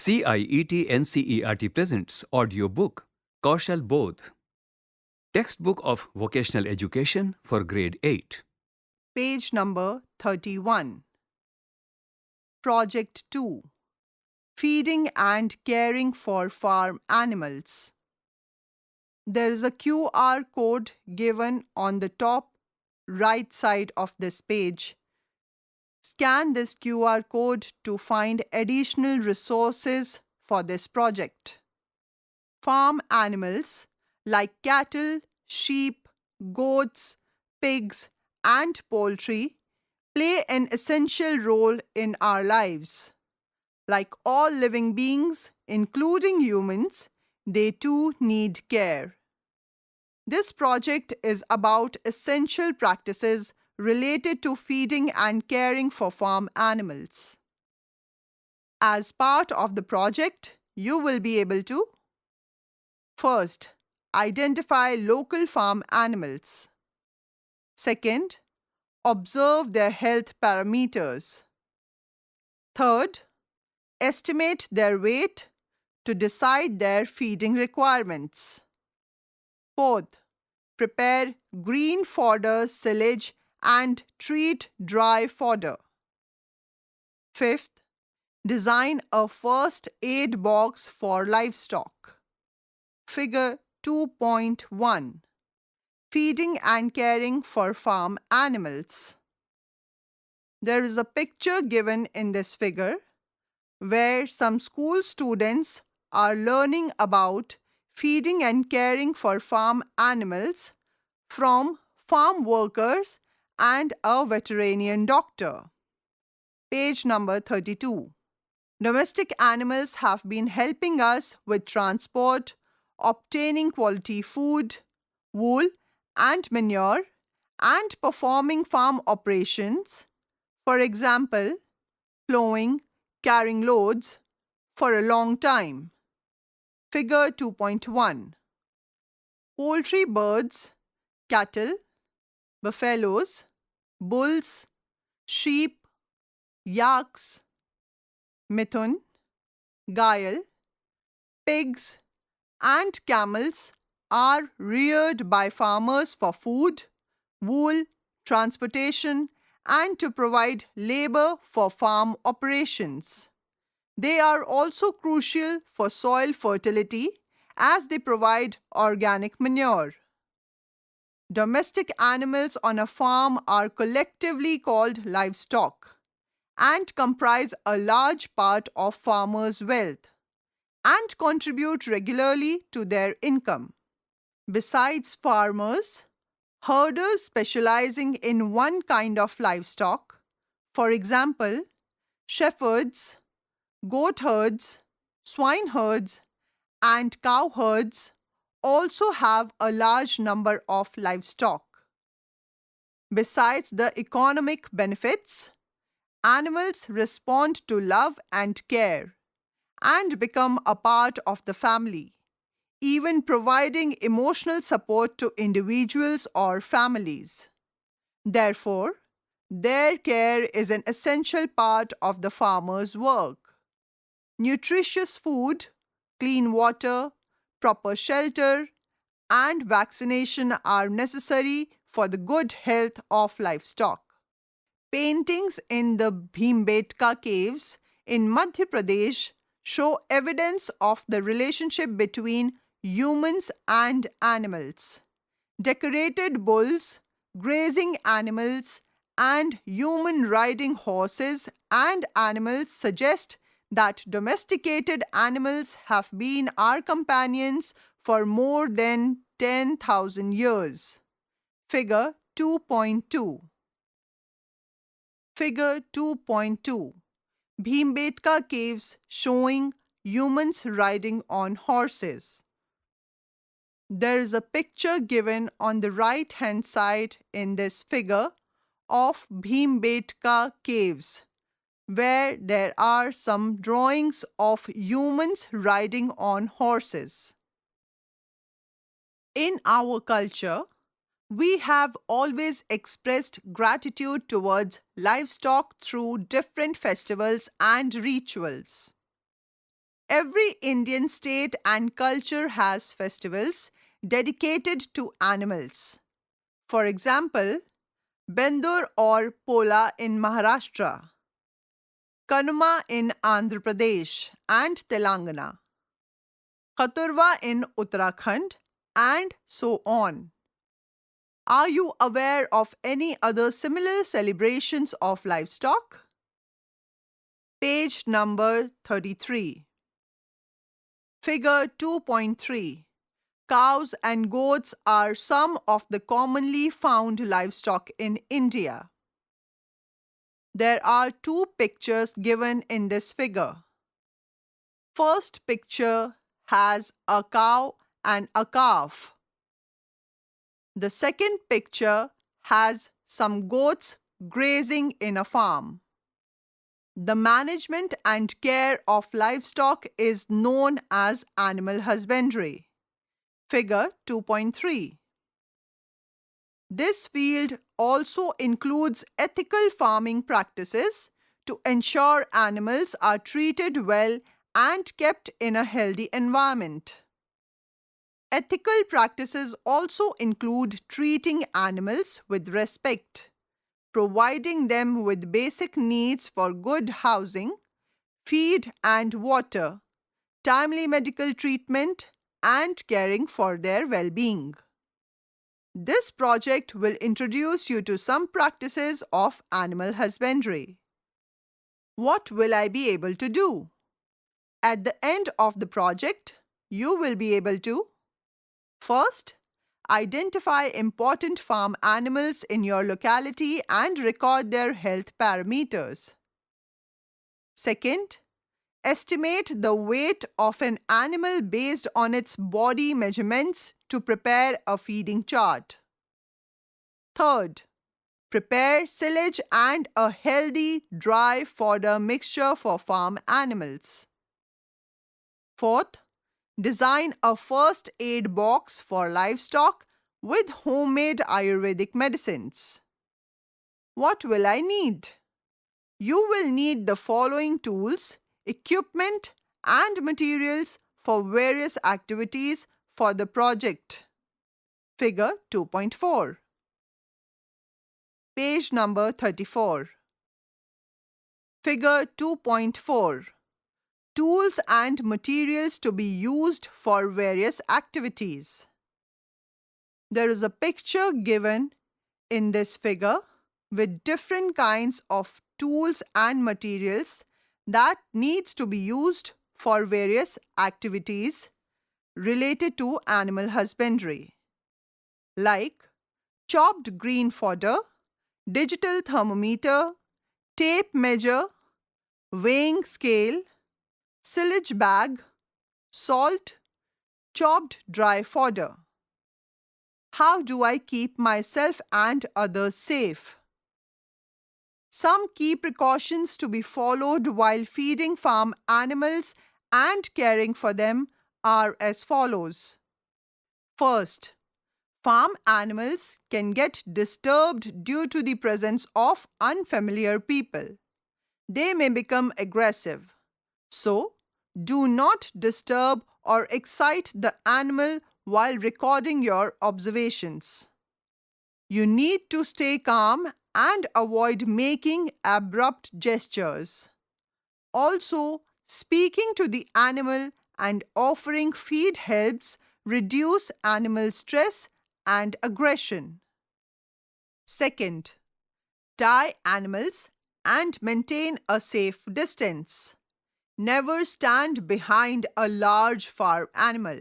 CIET NCERT presents audiobook Kaushal Bodh, textbook of vocational education for grade 8. Page number 31. Project 2. Feeding and caring for farm animals. There is a QR code given on the top right side of this page. Scan this QR code to find additional resources for this project. Farm animals like cattle, sheep, goats, pigs, and poultry play an essential role in our lives. Like all living beings, including humans, they too need care. This project is about essential practices related to feeding and caring for farm animals. As part of the project, you will be able to: first, identify local farm animals. Second, observe their health parameters. Third, estimate their weight to decide their feeding requirements. Fourth, prepare green fodder, silage, and treat dry fodder. Fifth, design a first aid box for livestock. Figure 2.1. Feeding and caring for farm animals. There is a picture given in this figure where some school students are learning about feeding and caring for farm animals from farm workers and a veterinarian doctor. Page number 32. Domestic animals have been helping us with transport, obtaining quality food, wool, and manure, and performing farm operations, for example, plowing, carrying loads, for a long time. Figure 2.1. Poultry birds, cattle, buffaloes, bulls, sheep, yaks, mithun, gayal, pigs, and camels are reared by farmers for food, wool, transportation, and to provide labor for farm operations. They are also crucial for soil fertility as they provide organic manure. Domestic animals on a farm are collectively called livestock and comprise a large part of farmers' wealth and contribute regularly to their income. Besides farmers, herders specializing in one kind of livestock, for example, shepherds, goat herds, swine herds, and cow herds, also have a large number of livestock. Besides the economic benefits, animals respond to love and care and become a part of the family, even providing emotional support to individuals or families. Therefore, their care is an essential part of the farmer's work. Nutritious food, clean water, proper shelter, and vaccination are necessary for the good health of livestock. Paintings in the Bhimbetka caves in Madhya Pradesh show evidence of the relationship between humans and animals. Decorated bulls, grazing animals, and human riding horses and animals suggest that domesticated animals have been our companions for more than 10,000 years. Figure 2.2. Figure 2.2. Bhimbetka caves showing humans riding on horses. There is a picture given on the right-hand side in this figure of Bhimbetka caves, where there are some drawings of humans riding on horses. In our culture, we have always expressed gratitude towards livestock through different festivals and rituals. Every Indian state and culture has festivals dedicated to animals. For example, Bendur or Pola in Maharashtra, Kanuma in Andhra Pradesh and Telangana, Khaturva in Uttarakhand, and so on. Are you aware of any other similar celebrations of livestock? Page number 33. Figure 2.3. Cows and goats are some of the commonly found livestock in India. There are two pictures given in this figure. First picture has a cow and a calf. The second picture has some goats grazing in a farm. The management and care of livestock is known as animal husbandry. Figure 2.3. This field also includes ethical farming practices to ensure animals are treated well and kept in a healthy environment. Ethical practices also include treating animals with respect, providing them with basic needs for good housing, feed and water, timely medical treatment, and caring for their well-being. This project will introduce you to some practices of animal husbandry. What will I be able to do? At the end of the project, you will be able to: first, identify important farm animals in your locality and record their health parameters. Second, estimate the weight of an animal based on its body measurements to prepare a feeding chart. Third, prepare silage and a healthy dry fodder mixture for farm animals. Fourth, design a first aid box for livestock with homemade Ayurvedic medicines. What will I need? You will need the following tools, equipment, and materials for various activities for the project. Figure 2.4. Page number 34. Figure 2.4. Tools and materials to be used for various activities. There is a picture given in this figure with different kinds of tools and materials that needs to be used for various activities related to animal husbandry, like chopped green fodder, digital thermometer, tape measure, weighing scale, silage bag, salt, chopped dry fodder. How do I keep myself and others safe? Some key precautions to be followed while feeding farm animals and caring for them are as follows. First, farm animals can get disturbed due to the presence of unfamiliar people. They may become aggressive. So, do not disturb or excite the animal while recording your observations. You need to stay calm and avoid making abrupt gestures. Also, speaking to the animal and offering feed helps reduce animal stress and aggression. Second, tie animals and maintain a safe distance. Never stand behind a large farm animal,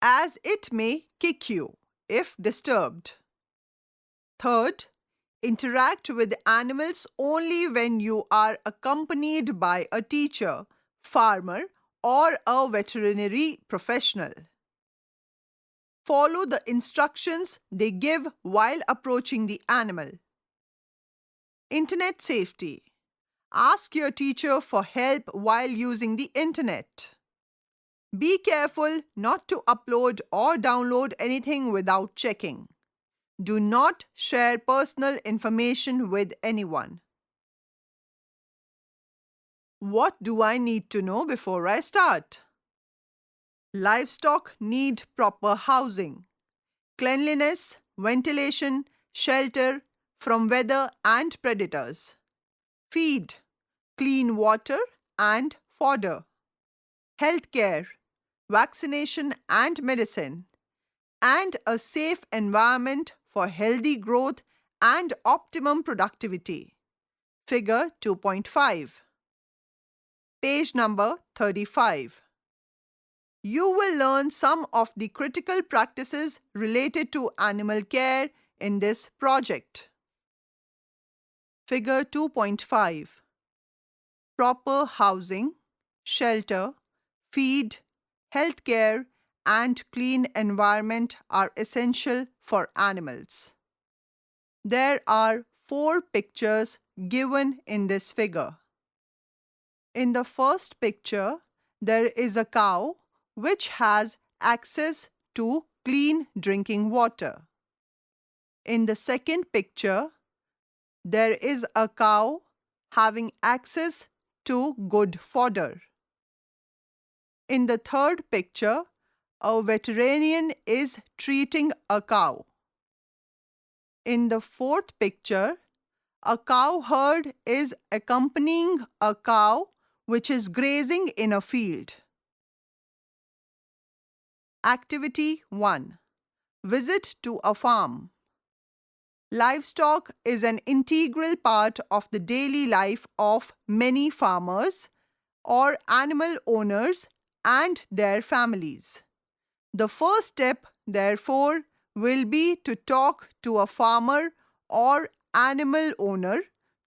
as it may kick you if disturbed. Third, interact with animals only when you are accompanied by a teacher, farmer, or a veterinary professional. Follow the instructions they give while approaching the animal. Internet safety. Ask your teacher for help while using the internet. Be careful not to upload or download anything without checking. Do not share personal information with anyone. What do I need to know before I start? Livestock need proper housing, cleanliness, ventilation, shelter from weather and predators, feed, clean water and fodder, healthcare, vaccination and medicine, and a safe environment for healthy growth and optimum productivity. Figure 2.5. Page number 35. You will learn some of the critical practices related to animal care in this project. Figure 2.5. Proper housing, shelter, feed, healthcare, and clean environment are essential for animals. There are 4 pictures given in this figure. In the first picture, there is a cow which has access to clean drinking water. In the second picture, there is a cow having access to good fodder. In the third picture, a veterinarian is treating a cow. In the fourth picture, a cow herd is accompanying a cow which is grazing in a field. Activity 1. Visit to a farm. Livestock is an integral part of the daily life of many farmers or animal owners and their families. The first step, therefore, will be to talk to a farmer or animal owner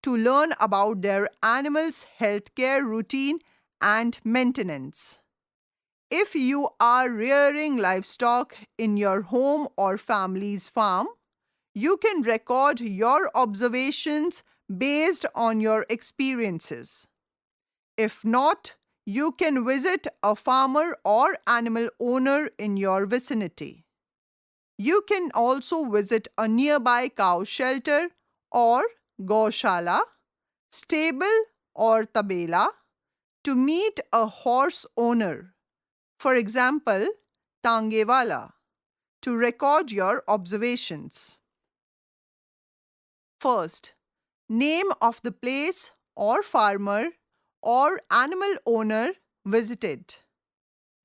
to learn about their animal's healthcare routine and maintenance. If you are rearing livestock in your home or family's farm, you can record your observations based on your experiences. If not, you can visit a farmer or animal owner in your vicinity. You can also visit a nearby cow shelter or gaushala, stable or tabela to meet a horse owner, for example, tangewala, to record your observations. First, name of the place or farmer or animal owner visited.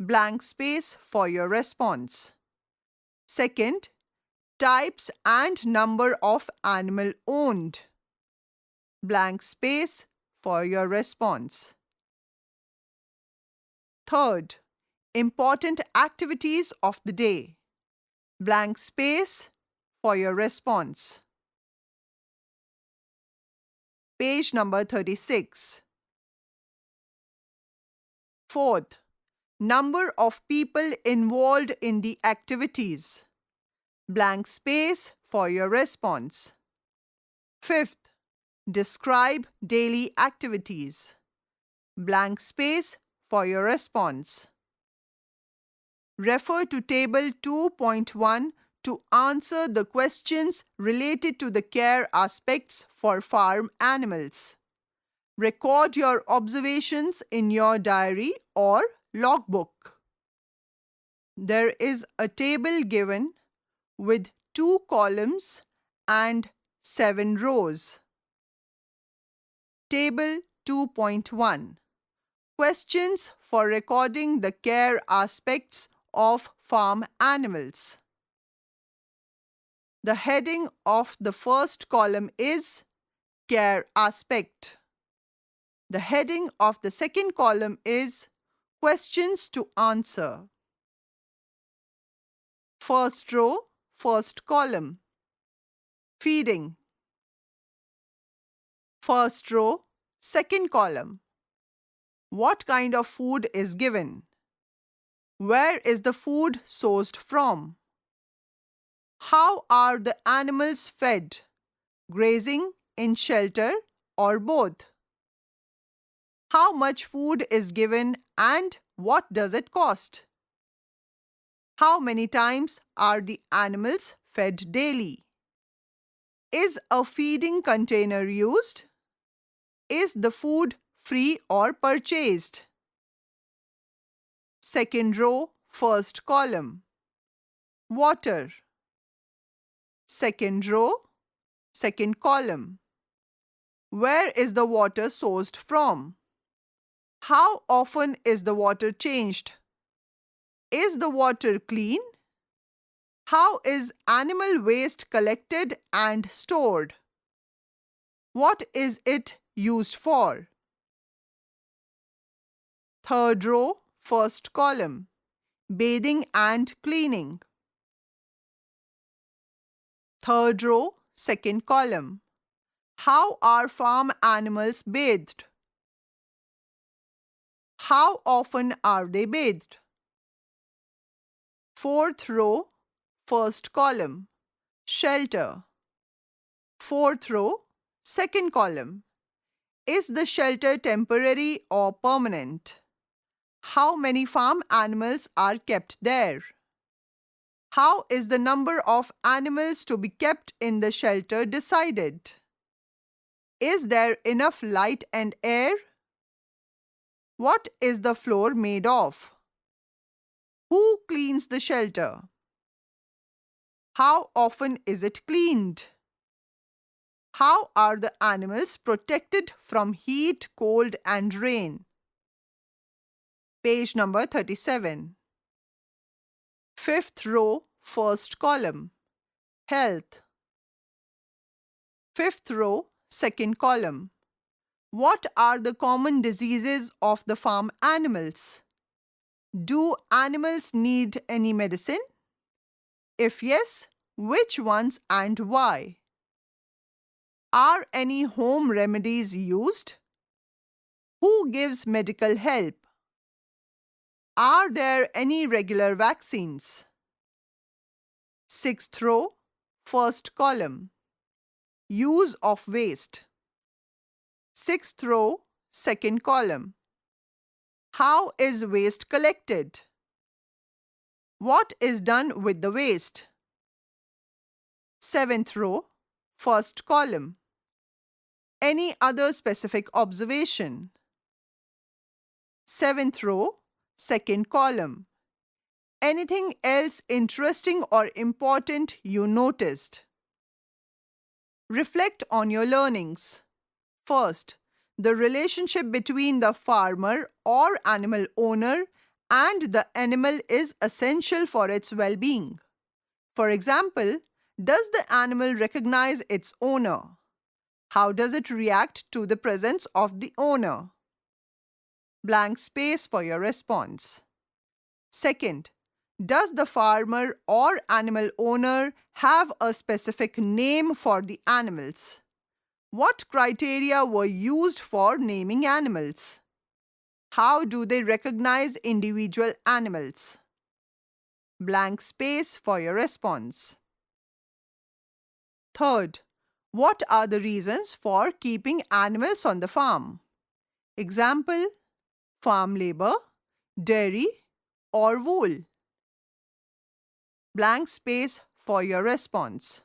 Blank space for your response. Second, types and number of animal owned. Blank space for your response. Third, important activities of the day. Blank space for your response. Page number 36. Fourth, number of people involved in the activities. Blank space for your response. Fifth, describe daily activities. Blank space for your response. Refer to Table 2.1 to answer the questions related to the care aspects for farm animals. Record your observations in your diary or logbook. There is a table given with 2 columns and 7 rows. Table 2.1. Questions for recording the care aspects of farm animals. The heading of the first column is Care Aspect. The heading of the second column is Questions to Answer. First row, first column. Feeding. First row, second column. What kind of food is given? Where is the food sourced from? How are the animals fed? Grazing, in shelter, or both? How much food is given and what does it cost? How many times are the animals fed daily? Is a feeding container used? Is the food free or purchased. Second row, first column. Water. Second row, second column. Where is the water sourced from? How often is the water changed? Is the water clean? How is animal waste collected and stored? What is it used for? Third row, first column. Bathing and cleaning. Third row, second column. How are farm animals bathed? How often are they bathed? Fourth row, first column. Shelter. Fourth row, second column. Is the shelter temporary or permanent? How many farm animals are kept there? How is the number of animals to be kept in the shelter decided? Is there enough light and air? What is the floor made of? Who cleans the shelter? How often is it cleaned? How are the animals protected from heat, cold and rain? Page number 37. Fifth row, first column. Health. Fifth row, second column. What are the common diseases of the farm animals? Do animals need any medicine? If yes, which ones and why? Are any home remedies used? Who gives medical help? Are there any regular vaccines? Sixth row, first column. Use of waste. Sixth row, second column. How is waste collected? What is done with the waste? Seventh row, first column. Any other specific observation? Seventh row, second column. Anything else interesting or important you noticed? Reflect on your learnings. First, the relationship between the farmer or animal owner and the animal is essential for its well-being. For example, does the animal recognize its owner? How does it react to the presence of the owner? Blank space for your response. Second, does the farmer or animal owner have a specific name for the animals? What criteria were used for naming animals? How do they recognize individual animals? Blank space for your response. Third, what are the reasons for keeping animals on the farm? Example, farm labor, dairy, or wool. Blank space for your response.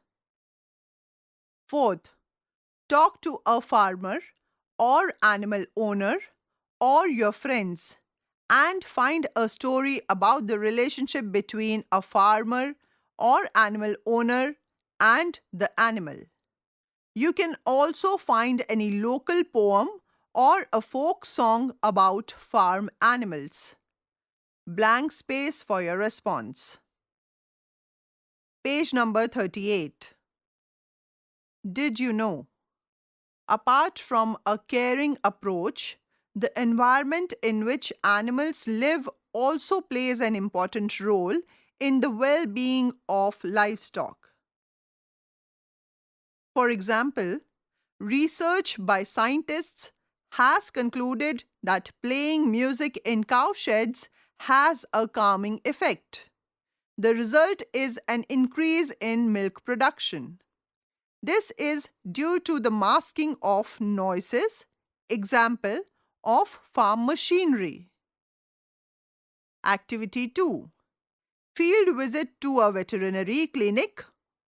Fourth, talk to a farmer or animal owner or your friends and find a story about the relationship between a farmer or animal owner and the animal. You can also find any local poem or a folk song about farm animals. Blank space for your response. Page number 38. Did you know? Apart from a caring approach, the environment in which animals live also plays an important role in the well-being of livestock. For example, research by scientists has concluded that playing music in cowsheds has a calming effect. The result is an increase in milk production. This is due to the masking of noises, example of farm machinery. Activity 2. Field visit to a veterinary clinic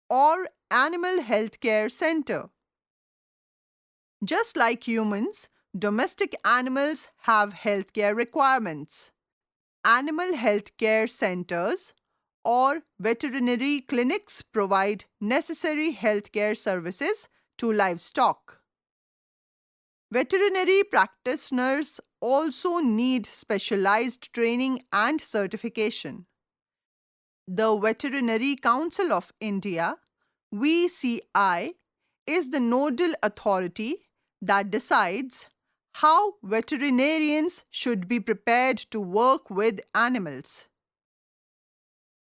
or animal health care center. Just like humans, domestic animals have healthcare requirements. Animal healthcare centers or veterinary clinics provide necessary healthcare services to livestock. Veterinary practitioners also need specialized training and certification. The Veterinary Council of India, VCI, is the nodal authority that decides how veterinarians should be prepared to work with animals.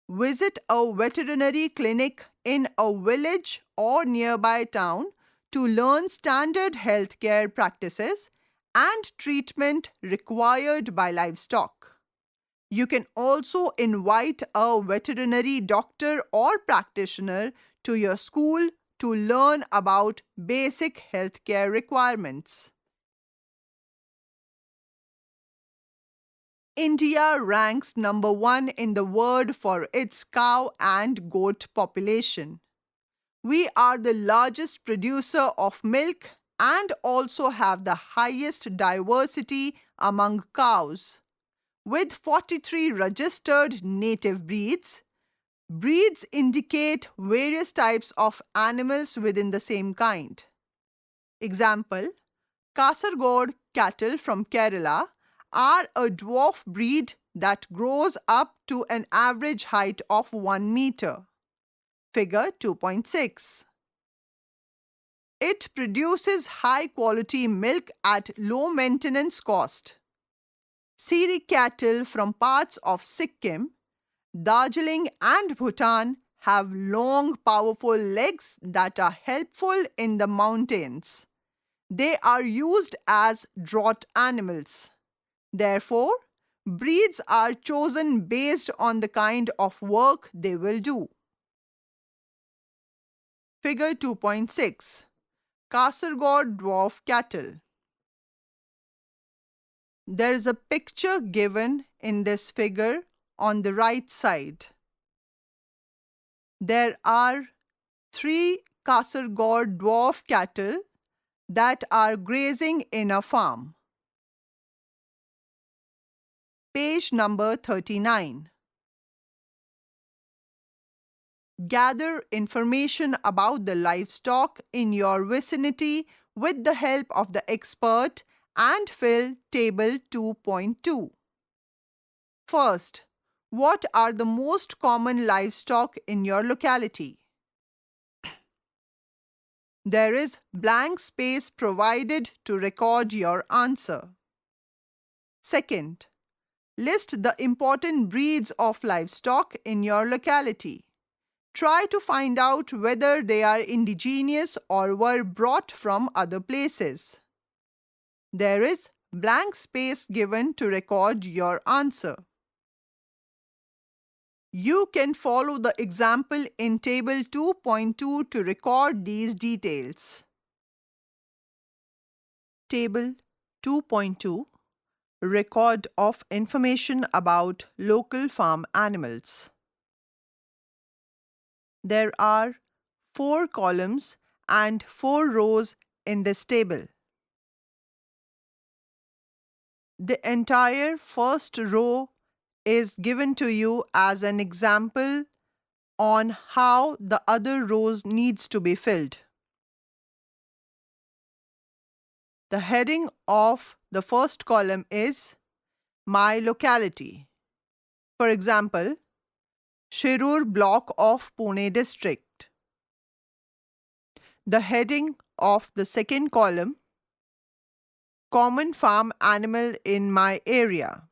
Visit a veterinary clinic in a village or nearby town to learn standard healthcare practices and treatment required by livestock. You can also invite a veterinary doctor or practitioner to your school to learn about basic healthcare requirements. India ranks number 1 in the world for its cow and goat population. We are the largest producer of milk and also have the highest diversity among cows. With 43 registered native breeds, breeds indicate various types of animals within the same kind. Example, Kasargod cattle from Kerala are a dwarf breed that grows up to an average height of 1 meter. Figure 2.6. It produces high-quality milk at low maintenance cost. Siri cattle from parts of Sikkim, Darjeeling and Bhutan have long, powerful legs that are helpful in the mountains. They are used as draught animals. Therefore, breeds are chosen based on the kind of work they will do. Figure 2.6. Kasargod dwarf cattle. There is a picture given in this figure on the right side. There are 3 Kasargod dwarf cattle that are grazing in a farm. Page number 39. Gather information about the livestock in your vicinity with the help of the expert and fill table 2.2. First, what are the most common livestock in your locality? There is blank space provided to record your answer. Second, list the important breeds of livestock in your locality. Try to find out whether they are indigenous or were brought from other places. There is blank space given to record your answer. You can follow the example in table 2.2 to record these details. Table 2.2. Record of information about local farm animals. There are 4 columns and 4 rows in this table. The entire first row is given to you as an example on how the other rows needs to be filled. The heading of the first column is My Locality. For example, Shirur block of Pune district. The heading of the second column, Common farm animal in my area.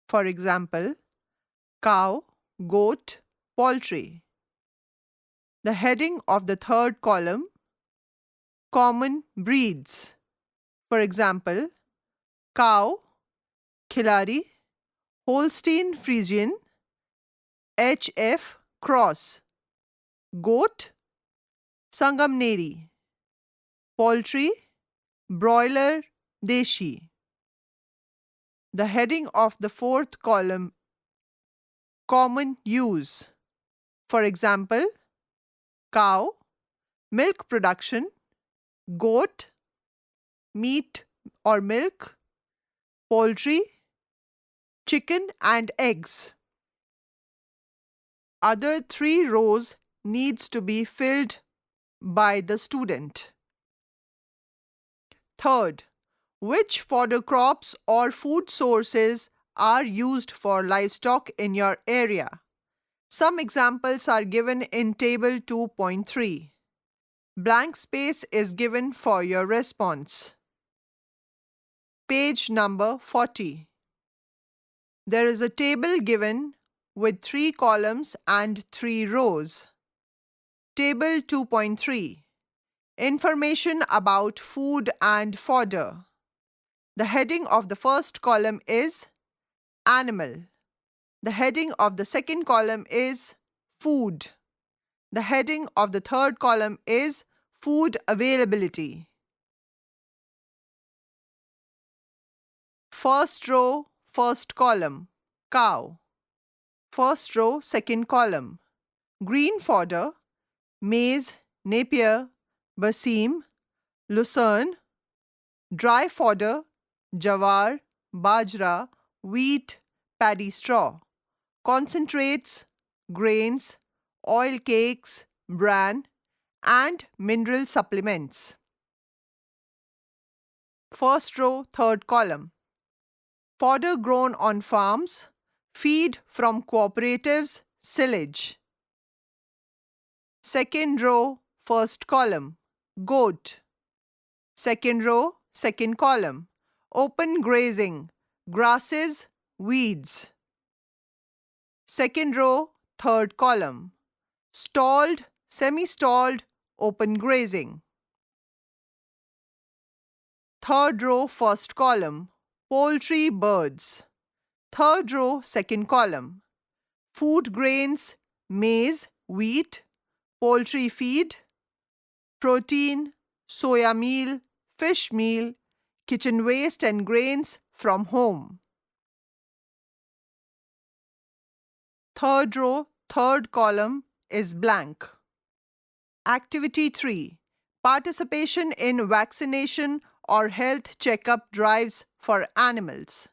For example, cow, goat, poultry. The heading of the third column, Common breeds. For example, cow, Khilari, Holstein Friesian, HF cross, goat, Sangamneri, poultry, broiler, Deshi. The heading of the fourth column, Common use. For example, cow, milk production, goat, meat or milk, poultry, chicken and eggs. Other 3 rows needs to be filled by the student. Third, which fodder crops or food sources are used for livestock in your area? Some examples are given in Table 2.3. Blank space is given for your response. Page number 40. There is a table given with 3 columns and 3 rows. Table 2.3. Information about food and fodder. The heading of the first column is Animal. The heading of the second column is Food. The heading of the third column is Food availability. First row, first column, cow. First row, second column, green fodder, maize, napier, basim, lucerne, dry fodder, jawar, bajra, wheat, paddy straw, concentrates, grains, oil cakes, bran, and mineral supplements. First row, third column. Fodder grown on farms, feed from cooperatives, silage. Second row, first column, goat. Second row, second column, open grazing, grasses, weeds. Second row, third column, stalled, semi-stalled, open grazing. Third row, first column, poultry, birds. Third row, second column, food grains, maize, wheat, poultry feed, protein, soya meal, fish meal, kitchen waste and grains from home. Third row, third column is blank. Activity 3. Participation in vaccination or health checkup drives for animals.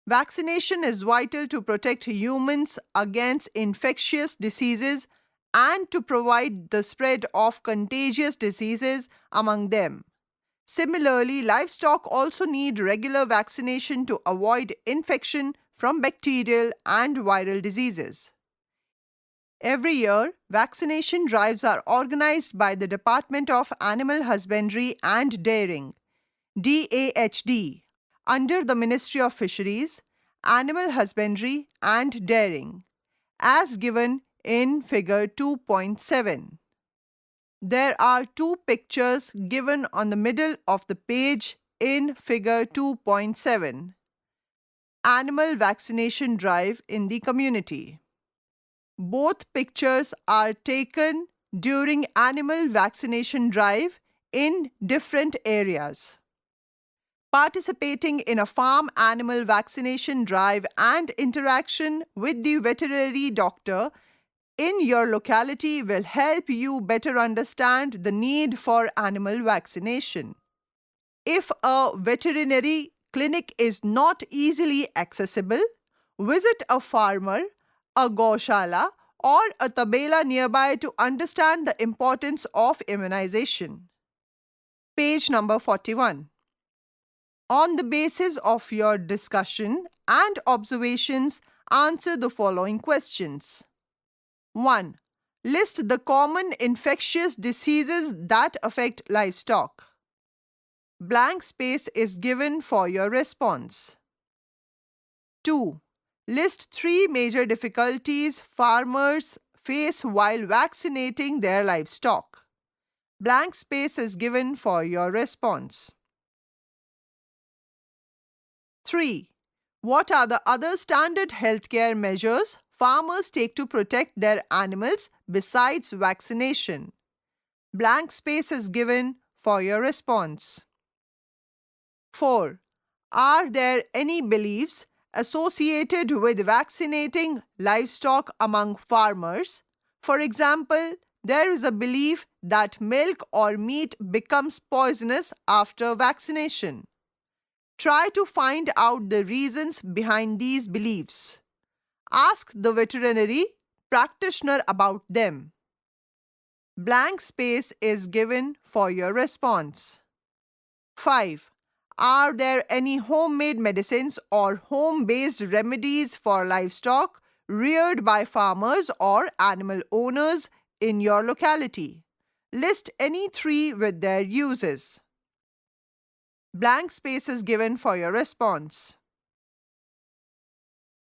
Vaccination is vital to protect humans against infectious diseases and to prevent the spread of contagious diseases among them. Similarly, livestock also need regular vaccination to avoid infection from bacterial and viral diseases. Every year, vaccination drives are organized by the Department of Animal Husbandry and Dairying, DAHD, under the Ministry of Fisheries, Animal Husbandry and Dairying, as given in Figure 2.7. There are 2 pictures given on the middle of the page in Figure 2.7. Animal vaccination drive in the community. Both pictures are taken during animal vaccination drive in different areas. Participating in a farm animal vaccination drive and interaction with the veterinary doctor in your locality will help you better understand the need for animal vaccination. If a veterinary clinic is not easily accessible, visit a farmer, a gaushala, or a tabela nearby to understand the importance of immunization. Page number 41. On the basis of your discussion and observations, answer the following questions. 1. List the common infectious diseases that affect livestock. Blank space is given for your response. 2. List 3 major difficulties farmers face while vaccinating their livestock. Blank space is given for your response. 3. What are the other standard healthcare measures farmers take to protect their animals besides vaccination? Blank space is given for your response. 4. Are there any beliefs associated with vaccinating livestock among farmers? For example, there is a belief that milk or meat becomes poisonous after vaccination. Try to find out the reasons behind these beliefs. Ask the veterinary practitioner about them. Blank space is given for your response. 5. Are there any homemade medicines or home-based remedies for livestock reared by farmers or animal owners in your locality? List any 3 with their uses. Blank space is given for your response.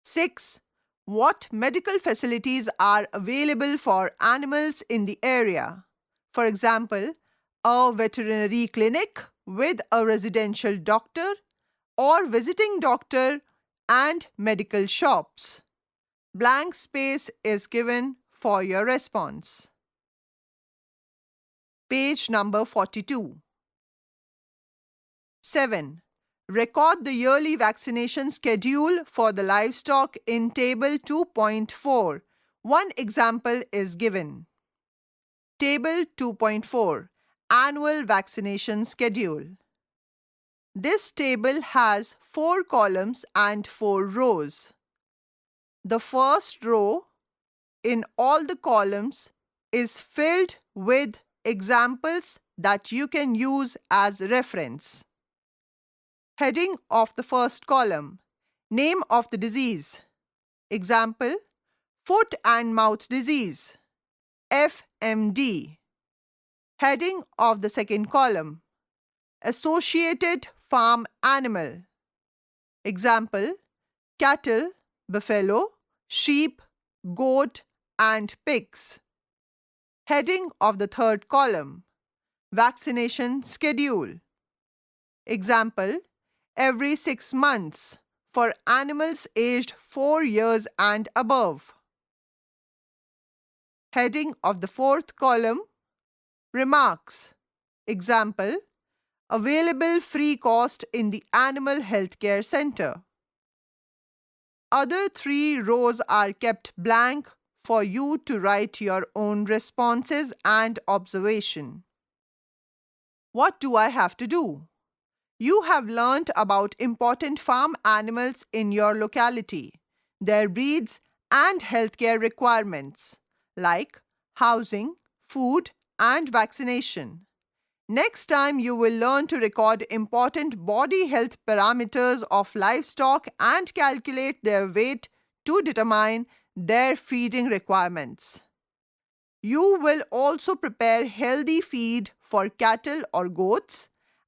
6. What medical facilities are available for animals in the area? For example, a veterinary clinic with a residential doctor or visiting doctor and medical shops. Blank space is given for your response. Page number 42. 7. Record the yearly vaccination schedule for the livestock in Table 2.4. One example is given. Table 2.4. Annual vaccination schedule. This table has 4 columns and 4 rows. The first row in all the columns is filled with examples that you can use as reference. Heading of the first column. Name of the disease. Example, foot and mouth disease, FMD. Heading of the second column. Associated farm animal. Example, cattle, buffalo, sheep, goat, and pigs. Heading of the third column. Vaccination schedule. Example, every 6 months for animals aged 4 years and above. Heading of the fourth column. Remarks. Example, available free cost in the Animal Healthcare Center. Other 3 rows are kept blank for you to write your own responses and observation. What do I have to do? You have learnt about important farm animals in your locality, their breeds and healthcare requirements, like housing, food, and vaccination. Next time, you will learn to record important body health parameters of livestock and calculate their weight to determine their feeding requirements. You will also prepare healthy feed for cattle or goats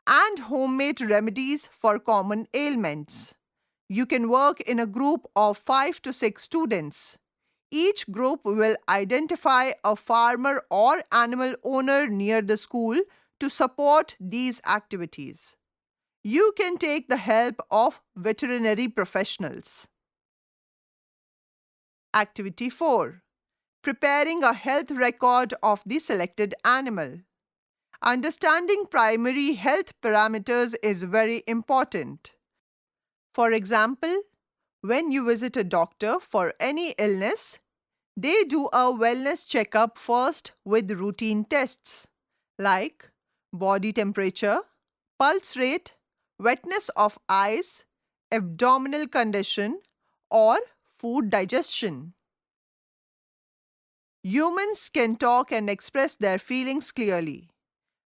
and homemade remedies for common ailments. You can work in a group of 5 to 6 students. Each group will identify a farmer or animal owner near the school to support these activities. You can take the help of veterinary professionals. Activity 4. Preparing a health record of the selected animal. Understanding primary health parameters is very important. For example, when you visit a doctor for any illness, they do a wellness checkup first with routine tests like body temperature, pulse rate, wetness of eyes, abdominal condition, or food digestion. Humans can talk and express their feelings clearly,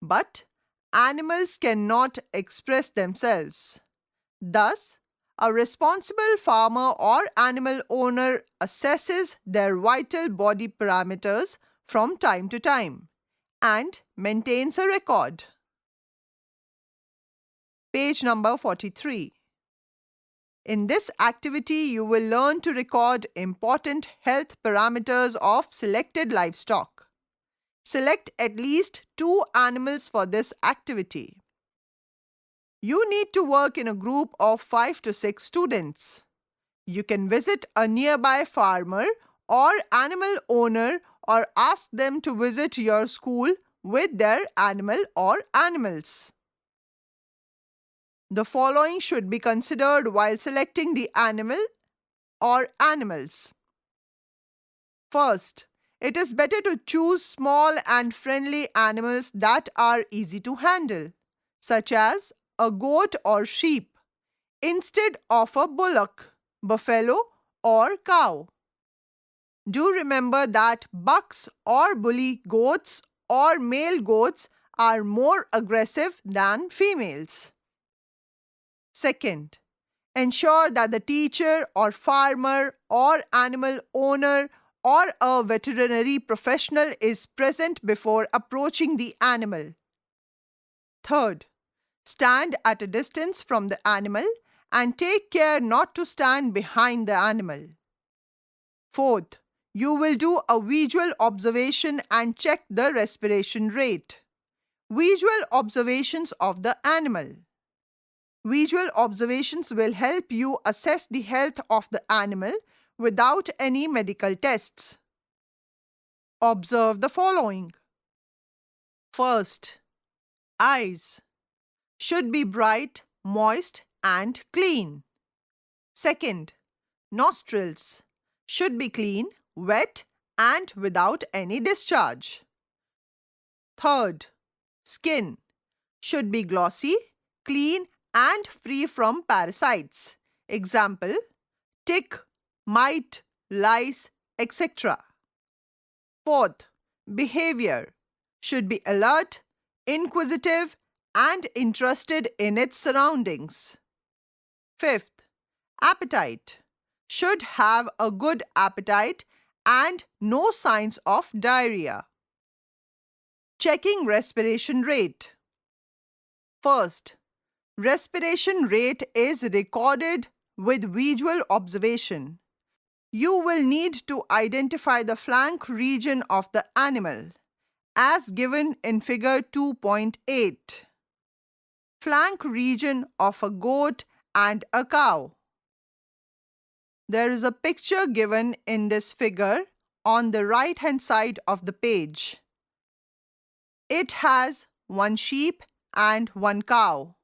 but animals cannot express themselves. Thus, a responsible farmer or animal owner assesses their vital body parameters from time to time and maintains a record. Page number 43. In this activity, you will learn to record important health parameters of selected livestock. Select at least 2 animals for this activity. You need to work in a group of 5 to 6 students. You can visit a nearby farmer or animal owner or ask them to visit your school with their animal or animals. The following should be considered while selecting the animal or animals. First, it is better to choose small and friendly animals that are easy to handle, such as a goat or sheep, instead of a bullock, buffalo, or cow. Do remember that bucks or bully goats or male goats are more aggressive than females. Second, ensure that the teacher or farmer or animal owner or a veterinary professional is present before approaching the animal. Third, stand at a distance from the animal and take care not to stand behind the animal. Fourth, you will do a visual observation and check the respiration rate. Visual observations of the animal. Visual observations will help you assess the health of the animal without any medical tests. Observe the following. First, eyes should be bright, moist, and clean. Second, nostrils should be clean, wet, and without any discharge. Third, skin should be glossy, clean, and free from parasites. Example, tick, mite, lice, etc. Fourth, behavior should be alert, inquisitive, and interested in its surroundings. Fifth, appetite should have a good appetite and no signs of diarrhea. Checking respiration rate. First, respiration rate is recorded with visual observation. You will need to identify the flank region of the animal, as given in figure 2.8. Flank region of a goat and a cow. There is a picture given in this figure on the right-hand side of the page. It has one sheep and one cow.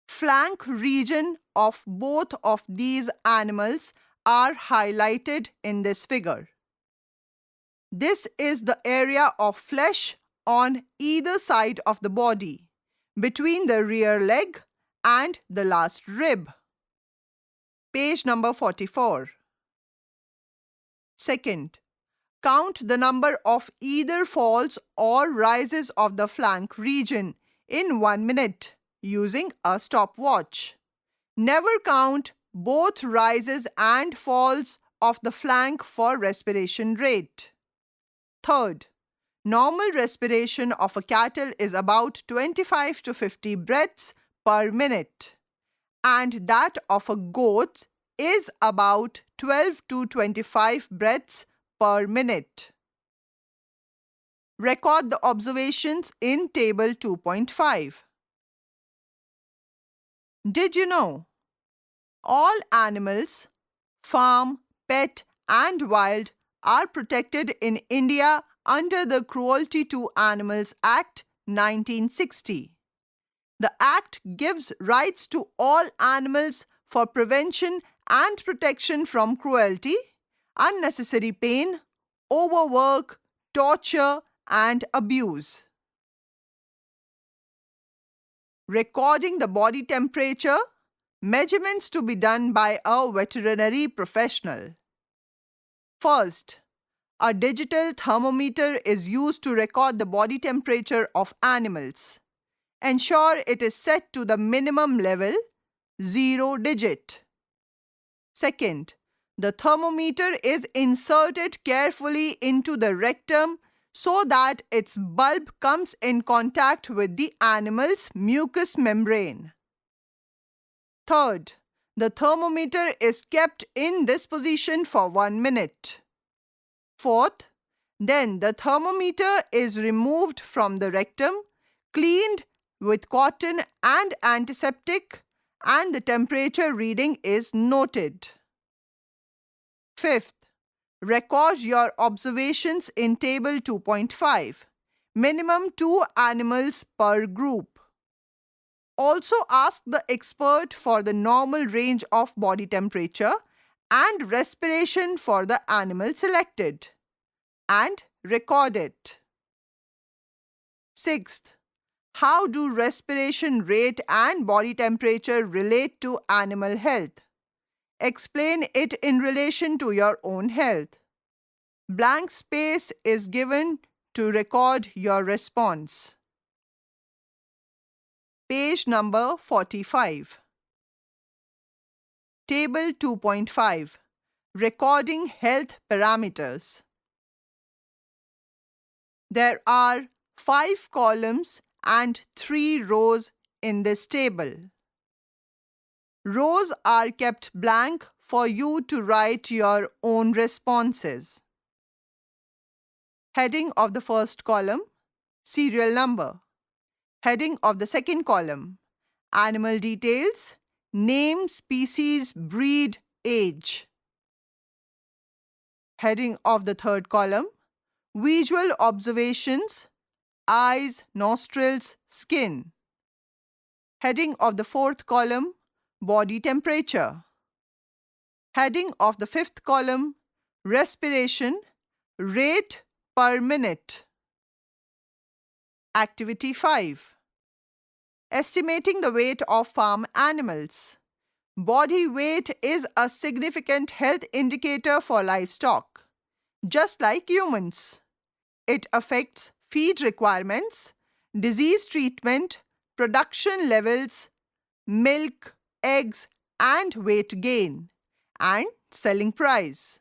Flank region of both of these animals are highlighted in this figure. This is the area of flesh on either side of the body, between the rear leg and the last rib. Page number 44. Second, count the number of either falls or rises of the flank region in 1 minute using a stopwatch. Never count both rises and falls of the flank for respiration rate. Third, normal respiration of a cattle is about 25 to 50 breaths per minute, and that of a goat is about 12 to 25 breaths per minute. Record the observations in table 2.5. Did you know? All animals, farm, pet, and wild, are protected in India under the Cruelty to Animals Act 1960. The Act gives rights to all animals for prevention and protection from cruelty, unnecessary pain, overwork, torture, and abuse. Recording the body temperature, measurements to be done by a veterinary professional. First, a digital thermometer is used to record the body temperature of animals. Ensure it is set to the minimum level, 0 digit. Second, the thermometer is inserted carefully into the rectum so that its bulb comes in contact with the animal's mucous membrane. Third, the thermometer is kept in this position for 1 minute. Fourth, then the thermometer is removed from the rectum, cleaned with cotton and antiseptic, and the temperature reading is noted. Fifth, record your observations in table 2.5. Minimum 2 animals per group. Also ask the expert for the normal range of body temperature and respiration for the animal selected, and record it. Sixth, How do respiration rate and body temperature relate to animal health? Explain it in relation to your own health. Blank space is given to record your response. Page number 45. Table 2.5. Recording health parameters. There are 5 columns and 3 rows in this table. Rows are kept blank for you to write your own responses. Heading of the first column, serial number. Heading of the second column, animal details, name, species, breed, age. Heading of the third column, visual observations, eyes, nostrils, skin. Heading of the fourth column, body temperature. Heading of the fifth column, respiration, rate per minute. Activity 5. Estimating the weight of farm animals. Body weight is a significant health indicator for livestock, just like humans. It affects feed requirements, disease treatment, production levels, milk, eggs, and weight gain, and selling price.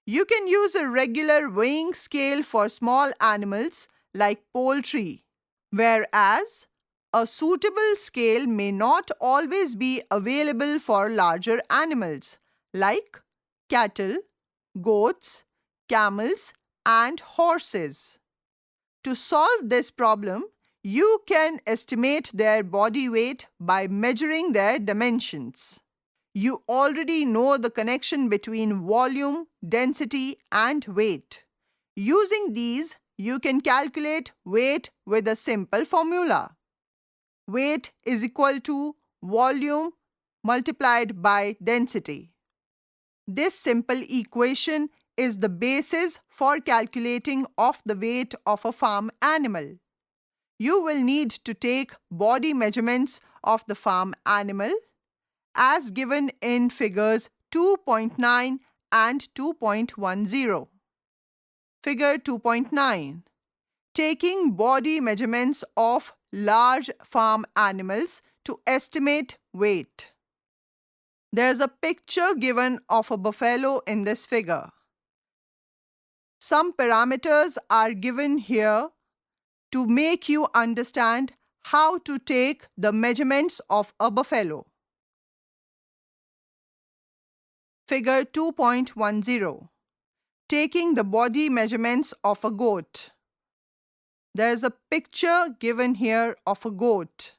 You can use a regular weighing scale for small animals like poultry, whereas a suitable scale may not always be available for larger animals like cattle, goats, camels, and horses. To solve this problem, you can estimate their body weight by measuring their dimensions. You already know the connection between volume, density, and weight. Using these, you can calculate weight with a simple formula. Weight is equal to volume multiplied by density. This simple equation is the basis for calculating of the weight of a farm animal. You will need to take body measurements of the farm animal as given in figures 2.9 and 2.10. Figure 2.9. Taking body measurements of large farm animals to estimate weight. There's a picture given of a buffalo in this figure. Some parameters are given here to make you understand how to take the measurements of a buffalo. Figure 2.10. Taking the body measurements of a goat. There is a picture given here of a goat.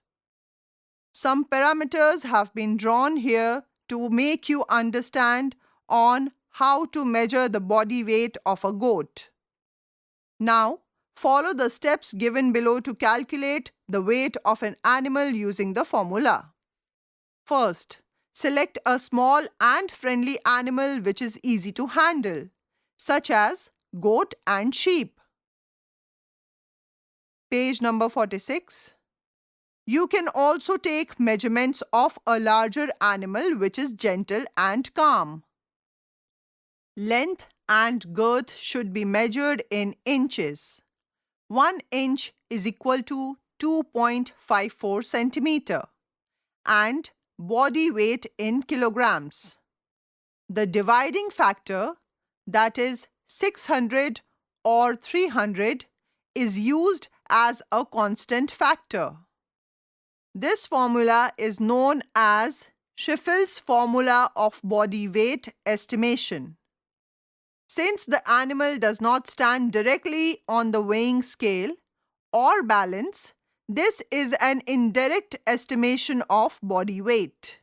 Some parameters have been drawn here to make you understand on how to measure the body weight of a goat. Now, follow the steps given below to calculate the weight of an animal using the formula. First, select a small and friendly animal which is easy to handle, such as goat and sheep. Page number 46. You can also take measurements of a larger animal which is gentle and calm. Length and girth should be measured in inches. 1 inch is equal to 2.54 centimeter and body weight in kilograms. The dividing factor, that is 600 or 300, is used as a constant factor. This formula is known as Schiffel's formula of body weight estimation. Since the animal does not stand directly on the weighing scale or balance, this is an indirect estimation of body weight.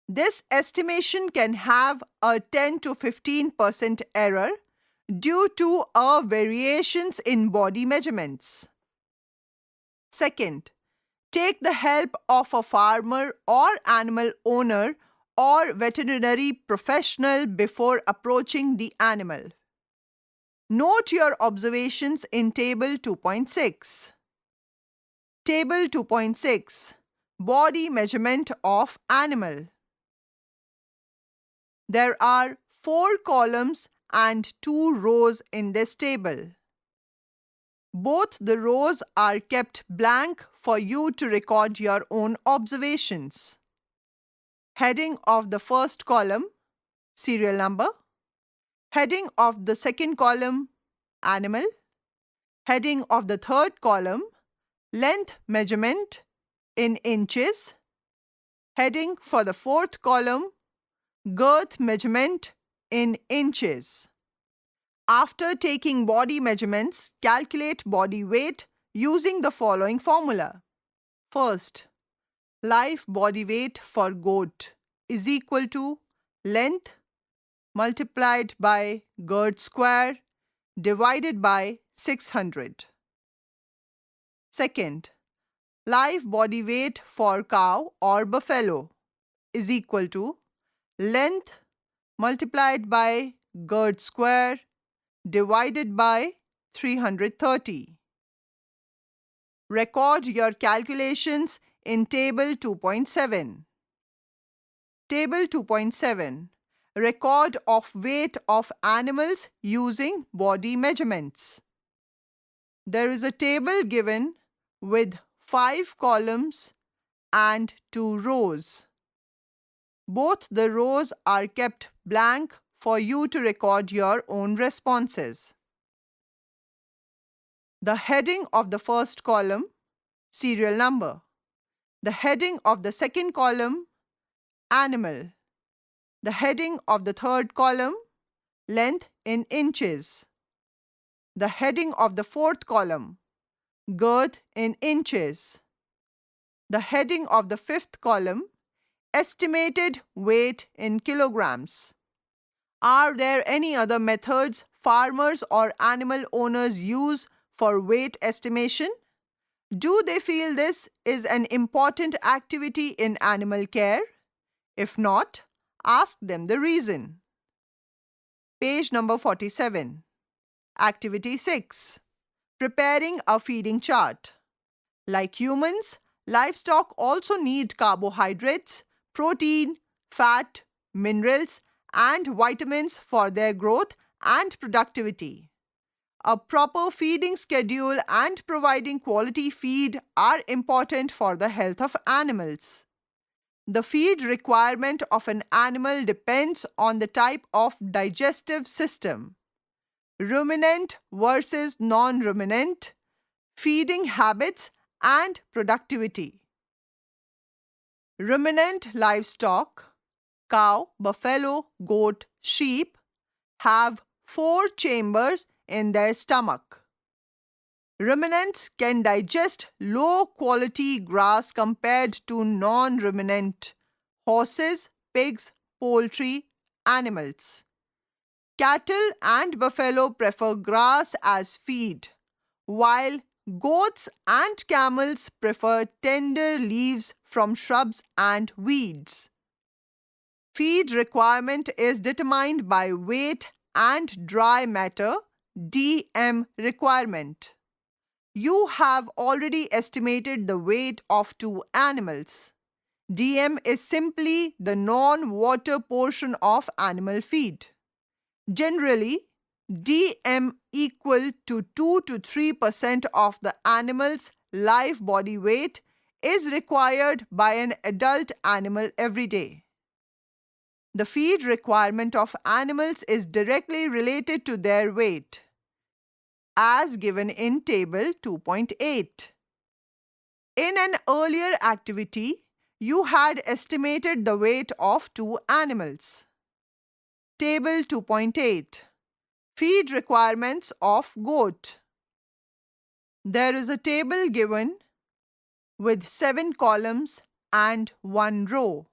This estimation can have a 10 to 15% error due to variations in body measurements. Second, take the help of a farmer or animal owner or veterinary professional before approaching the animal. Note your observations in table 2.6. Table 2.6 Body measurement of animal. There are 4 columns and 2 rows in this table. Both the rows are kept blank for you to record your own observations. Heading of the first column, serial number. Heading of the second column, animal. Heading of the third column, length measurement in inches. Heading for the fourth column, girth measurement in inches. After taking body measurements, calculate body weight using the following formula. First, live body weight for goat is equal to length multiplied by girth square divided by 600. Second, live body weight for cow or buffalo is equal to length multiplied by girth square divided by 330. Record your calculations in Table 2.7. Table 2.7 Record of weight of animals using body measurements. There is a table given with 5 columns and 2 rows. Both the rows are kept blank for you to record your own responses. The heading of the first column, serial number. The heading of the second column, animal. The heading of the third column, length in inches. The heading of the fourth column, girth in inches. The heading of the fifth column, estimated weight in kilograms. Are there any other methods farmers or animal owners use for weight estimation? Do they feel this is an important activity in animal care? If not, ask them the reason. Page number 47. Activity 6. Preparing a feeding chart. Like humans, livestock also need carbohydrates, protein, fat, minerals, and vitamins for their growth and productivity. A proper feeding schedule and providing quality feed are important for the health of animals. The feed requirement of an animal depends on the type of digestive system. Ruminant versus non-ruminant, feeding habits and productivity. Ruminant livestock, cow, buffalo, goat, sheep, have 4 chambers in their stomach. Ruminants can digest low-quality grass compared to non-ruminant horses, pigs, poultry, animals. Cattle and buffalo prefer grass as feed, while goats and camels prefer tender leaves from shrubs and weeds. Feed requirement is determined by weight and dry matter (DM) requirement. You have already estimated the weight of 2 animals. DM is simply the non-water portion of animal feed. Generally, DM equal to 2 to 3% of the animal's live body weight is required by an adult animal every day. The feed requirement of animals is directly related to their weight, as given in Table 2.8. In an earlier activity, you had estimated the weight of 2 animals. Table 2.8 Feed requirements of goat. There is a table given with 7 columns and 1 row.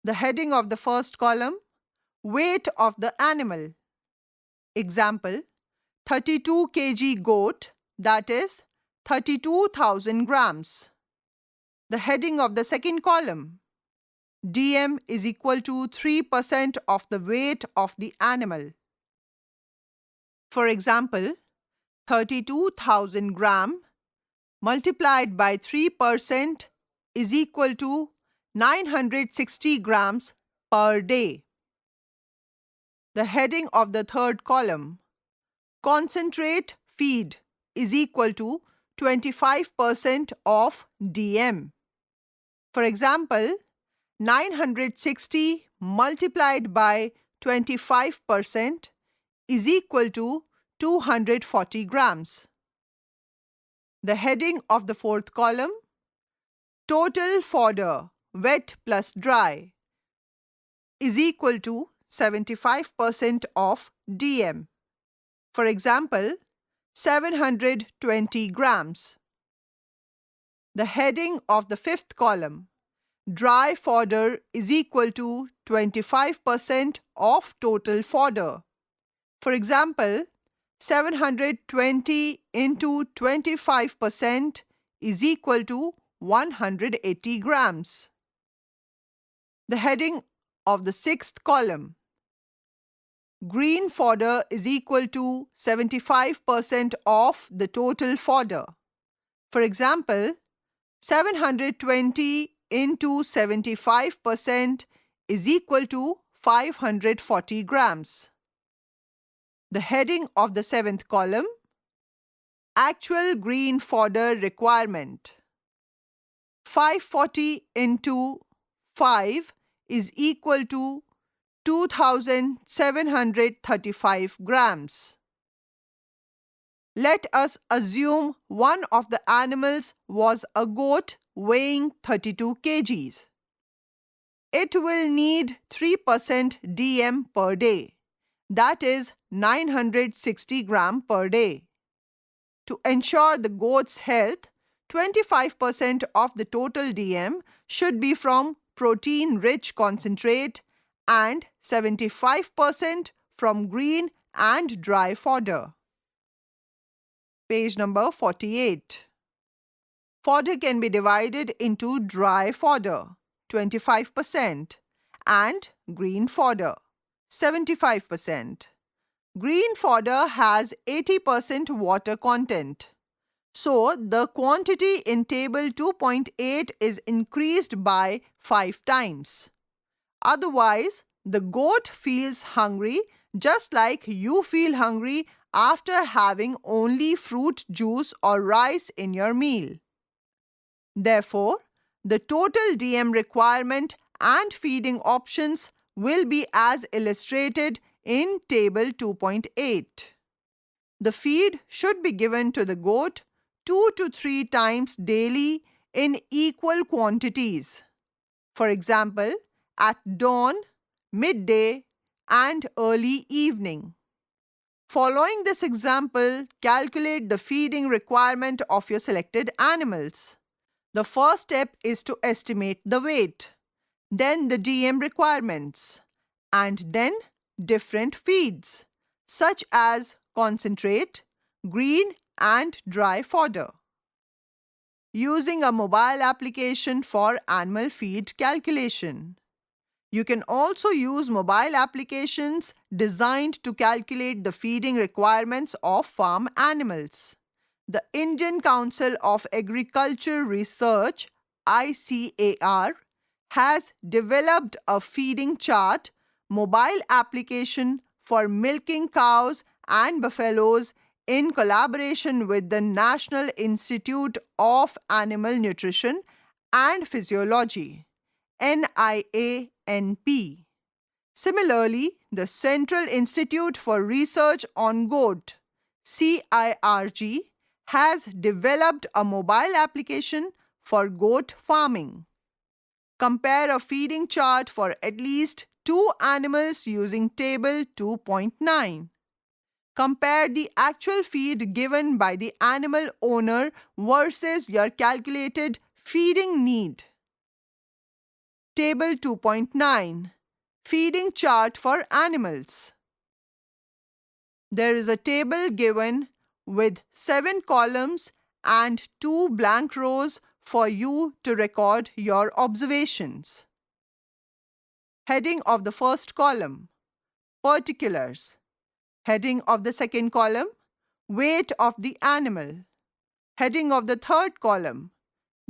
The heading of the first column, weight of the animal. Example, 32 kg goat, that is 32,000 grams. The heading of the second column, DM is equal to 3% of the weight of the animal. For example, 32,000 gram multiplied by 3% is equal to 960 grams per day. The heading of the third column, concentrate feed, is equal to 25% of DM. For example, 960 multiplied by 25% is equal to 240 grams. The heading of the fourth column, total fodder, wet plus dry, is equal to 75% of DM. For example, 720 grams. The heading of the fifth column, dry fodder, is equal to 25% of total fodder. For example, 720 into 25% is equal to 180 grams. The heading of the sixth column, green fodder, is equal to 75% of the total fodder. For example, 720 into 75% is equal to 540 grams. The heading of the seventh column, actual green fodder requirement. 540 into 5 is equal to 2,735 grams. Let us assume one of the animals was a goat weighing 32 kgs. It will need 3% DM per day, that is 960 gram per day. To ensure the goat's health, 25% of the total DM should be from protein-rich concentrate and 75% from green and dry fodder. Page number 48. Fodder can be divided into dry fodder, 25%, and green fodder, 75%. Green fodder has 80% water content. So, the quantity in table 2.8 is increased by 5 times. Otherwise, the goat feels hungry just like you feel hungry after having only fruit juice or rice in your meal. Therefore, the total DM requirement and feeding options will be as illustrated in table 2.8. The feed should be given to the goat 2 to 3 times daily in equal quantities. For example, at dawn, midday, and early evening. Following this example, calculate the feeding requirement of your selected animals. The first step is to estimate the weight, then the DM requirements, and then different feeds, such as concentrate, green and dry fodder. Using a mobile application for animal feed calculation. You can also use mobile applications designed to calculate the feeding requirements of farm animals. The Indian Council of Agriculture Research (ICAR) has developed a feeding chart mobile application for milking cows and buffaloes in collaboration with the National Institute of Animal Nutrition and Physiology (NIANP). Similarly, the Central Institute for Research on Goat (CIRG) has developed a mobile application for goat farming. Compare a feeding chart for at least 2 animals using table 2.9. Compare the actual feed given by the animal owner versus your calculated feeding need. Table 2.9. Feeding chart for animals. There is a table given with 7 columns and 2 blank rows for you to record your observations. Heading of the first column, particulars. Heading of the second column, weight of the animal. Heading of the third column,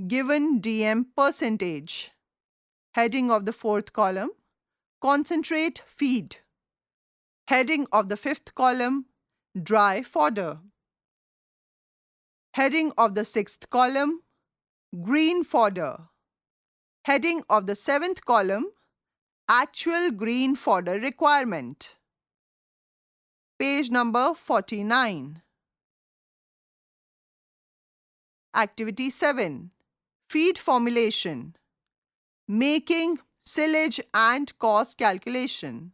given DM percentage. Heading of the fourth column, concentrate feed. Heading of the fifth column, dry fodder. Heading of the sixth column, green fodder. Heading of the seventh column, actual green fodder requirement. Page number 49. Activity 7. Feed formulation. Making silage and cost calculation.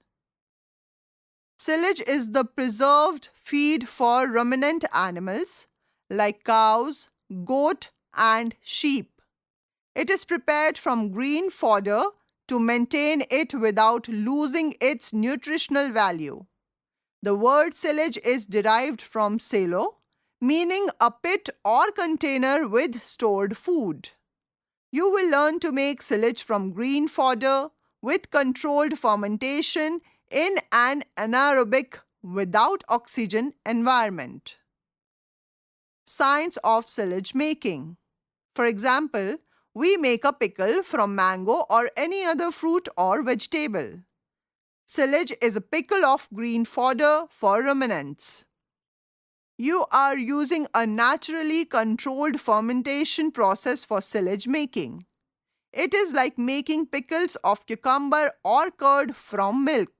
Silage is the preserved feed for ruminant animals like cows, goat, and sheep. It is prepared from green fodder to maintain it without losing its nutritional value. The word silage is derived from silo, meaning a pit or container with stored food. You will learn to make silage from green fodder with controlled fermentation in an anaerobic without oxygen environment. Science of silage making. For example, we make a pickle from mango or any other fruit or vegetable. Silage is a pickle of green fodder for ruminants. You are using a naturally controlled fermentation process for silage making. It is like making pickles of cucumber or curd from milk.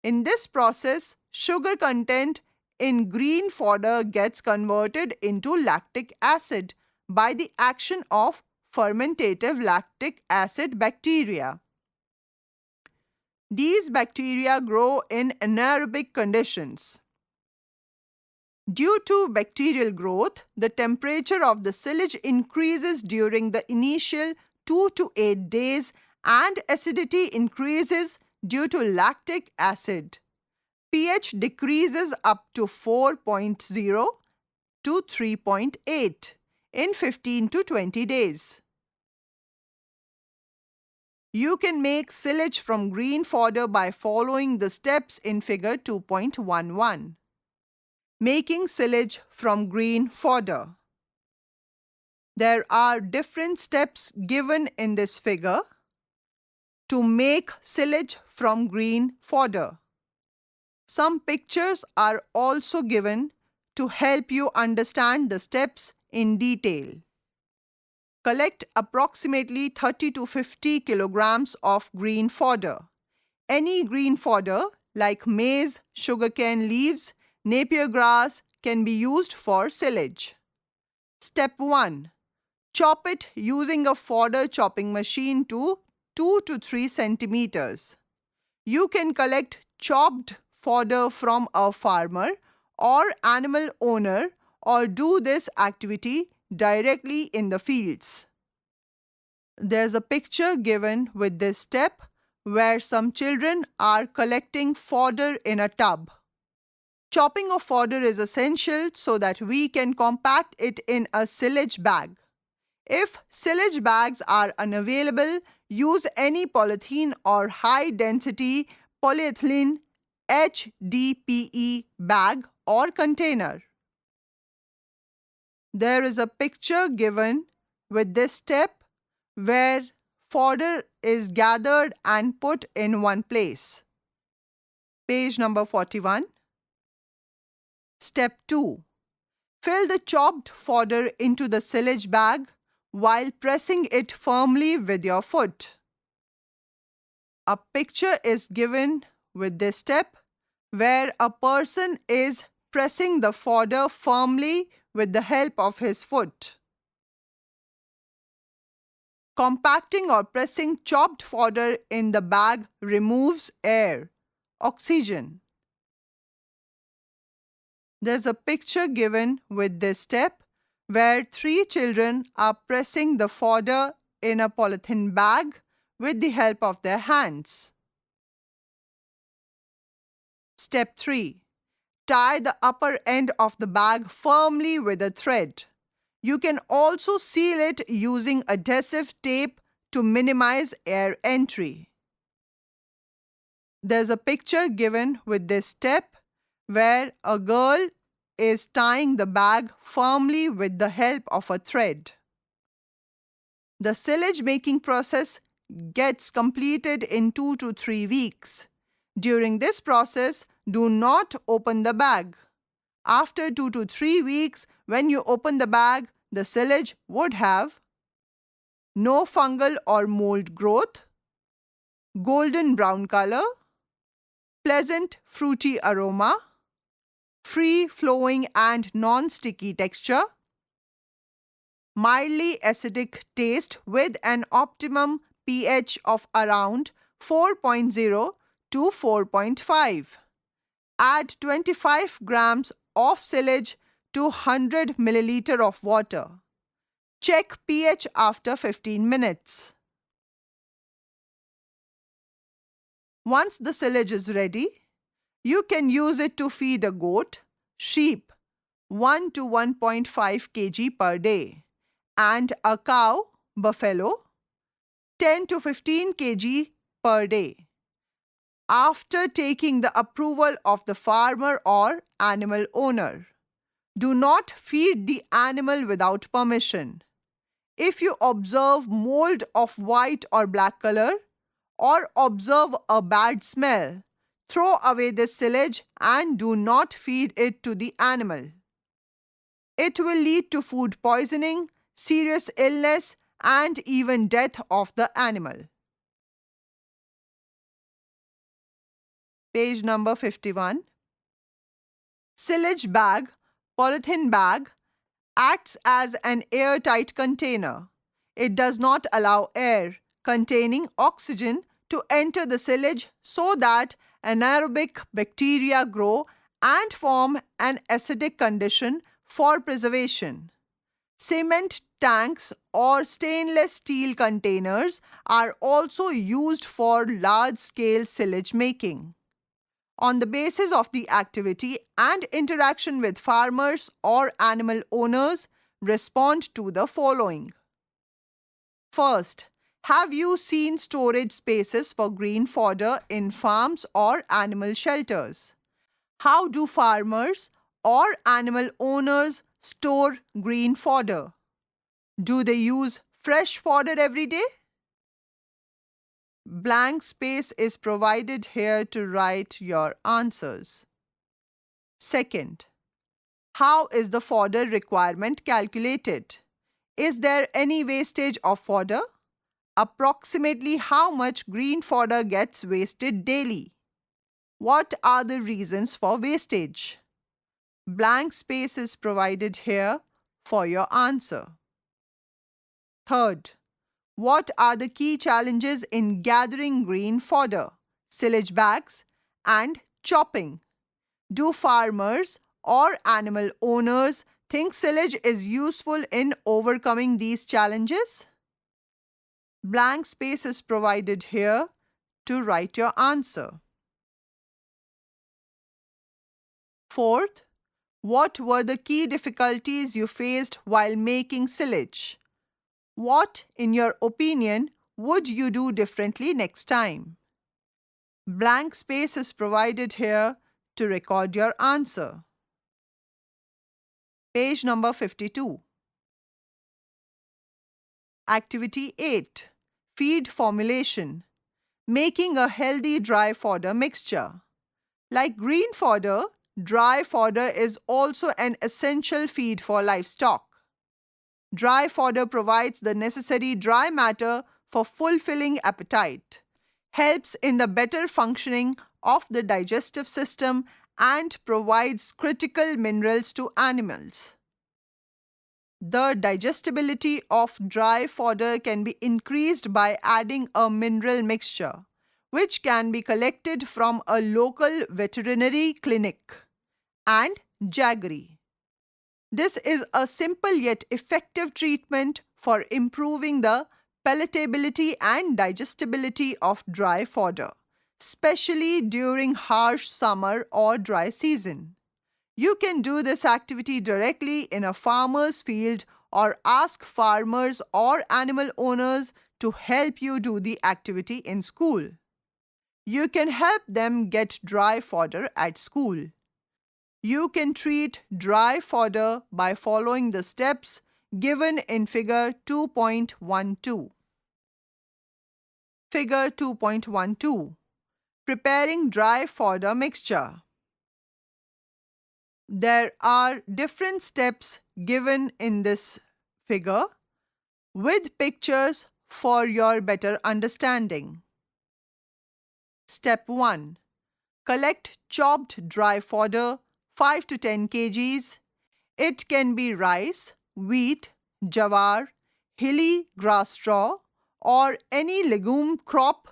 In this process, sugar content in green fodder gets converted into lactic acid by the action of fermentative lactic acid bacteria. These bacteria grow in anaerobic conditions. Due to bacterial growth, the temperature of the silage increases during the initial 2 to 8 days and acidity increases due to lactic acid. pH decreases up to 4.0 to 3.8 in 15 to 20 days. You can make silage from green fodder by following the steps in figure 2.11. Making silage from green fodder. There are different steps given in this figure to make silage from green fodder. Some pictures are also given to help you understand the steps in detail. Collect approximately 30 to 50 kilograms of green fodder. Any green fodder like maize, sugarcane leaves, napier grass can be used for silage. Step 1. Chop it using a fodder chopping machine to 2 to 3 centimeters. You can collect chopped fodder from a farmer or animal owner or do this activity directly in the fields. There's a picture given with this step where some children are collecting fodder in a tub. Chopping of fodder is essential so that we can compact it in a silage bag. If silage bags are unavailable, use any polythene or high-density polyethylene HDPE bag or container. There is a picture given with this step where fodder is gathered and put in one place. Page number 41. Step 2. Fill the chopped fodder into the silage bag while pressing it firmly with your foot. A picture is given with this step where a person is pressing the fodder firmly with the help of his foot. Compacting or pressing chopped fodder in the bag removes air, oxygen. There's a picture given with this step where 3 children are pressing the fodder in a polythene bag with the help of their hands. Step 3. Tie the upper end of the bag firmly with a thread. You can also seal it using adhesive tape to minimize air entry. There's a picture given with this step where a girl is tying the bag firmly with the help of a thread. The silage making process gets completed in 2 to 3 weeks. During this process, do not open the bag. After 2 to 3 weeks, when you open the bag, the silage would have no fungal or mold growth, golden brown color, pleasant fruity aroma, free flowing and non-sticky texture, mildly acidic taste with an optimum pH of around 4.0 to 4.5. Add 25 grams of silage to 100 milliliter of water. Check pH after 15 minutes. Once the silage is ready, you can use it to feed a goat, sheep 1 to 1.5 kg per day and a cow, buffalo 10 to 15 kg per day. After taking the approval of the farmer or animal owner. Do not feed the animal without permission. If you observe mold of white or black color or observe a bad smell, throw away this silage and do not feed it to the animal. It will lead to food poisoning, serious illness, and even death of the animal. Page number 51. Silage bag, polythene bag, acts as an airtight container. It does not allow air containing oxygen to enter the silage so that anaerobic bacteria grow and form an acidic condition for preservation. Cement tanks or stainless steel containers are also used for large-scale silage making. On the basis of the activity and interaction with farmers or animal owners, respond to the following. First, have you seen storage spaces for green fodder in farms or animal shelters? How do farmers or animal owners store green fodder? Do they use fresh fodder every day? Blank space is provided here to write your answers. Second, how is the fodder requirement calculated? Is there any wastage of fodder? Approximately how much green fodder gets wasted daily? What are the reasons for wastage? Blank space is provided here for your answer. Third, what are the key challenges in gathering green fodder, silage bags, and chopping? Do farmers or animal owners think silage is useful in overcoming these challenges? Blank space is provided here to write your answer. Fourth, what were the key difficulties you faced while making silage? What, in your opinion, would you do differently next time? Blank space is provided here to record your answer. Page number 52. Activity 8. Feed formulation. Making a healthy dry fodder mixture. Like green fodder, dry fodder is also an essential feed for livestock. Dry fodder provides the necessary dry matter for fulfilling appetite, helps in the better functioning of the digestive system, and provides critical minerals to animals. The digestibility of dry fodder can be increased by adding a mineral mixture, which can be collected from a local veterinary clinic and jaggery. This is a simple yet effective treatment for improving the palatability and digestibility of dry fodder, especially during harsh summer or dry season. You can do this activity directly in a farmer's field or ask farmers or animal owners to help you do the activity in school. You can help them get dry fodder at school. You can treat dry fodder by following the steps given in Figure 2.12. Figure 2.12. Preparing dry fodder mixture. There are different steps given in this figure with pictures for your better understanding. Step 1. Collect chopped dry fodder 5 to 10 kgs. It can be rice, wheat, jawar, hilly grass straw, or any legume crop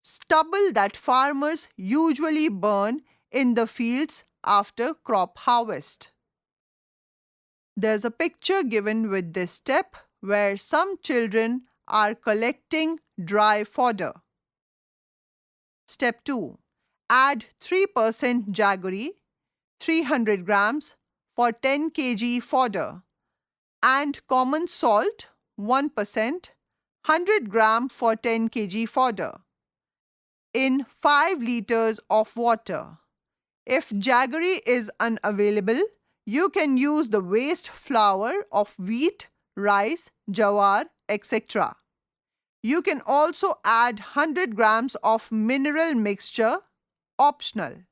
stubble that farmers usually burn in the fields after crop harvest. There's a picture given with this step where some children are collecting dry fodder. Step 2. Add 3% jaggery, 300 grams for 10 kg fodder, and common salt 1%, 100 gram for 10 kg fodder in 5 liters of water. If jaggery is unavailable, you can use the waste flour of wheat, rice, jawar, etc. You can also add 100 grams of mineral mixture, optional.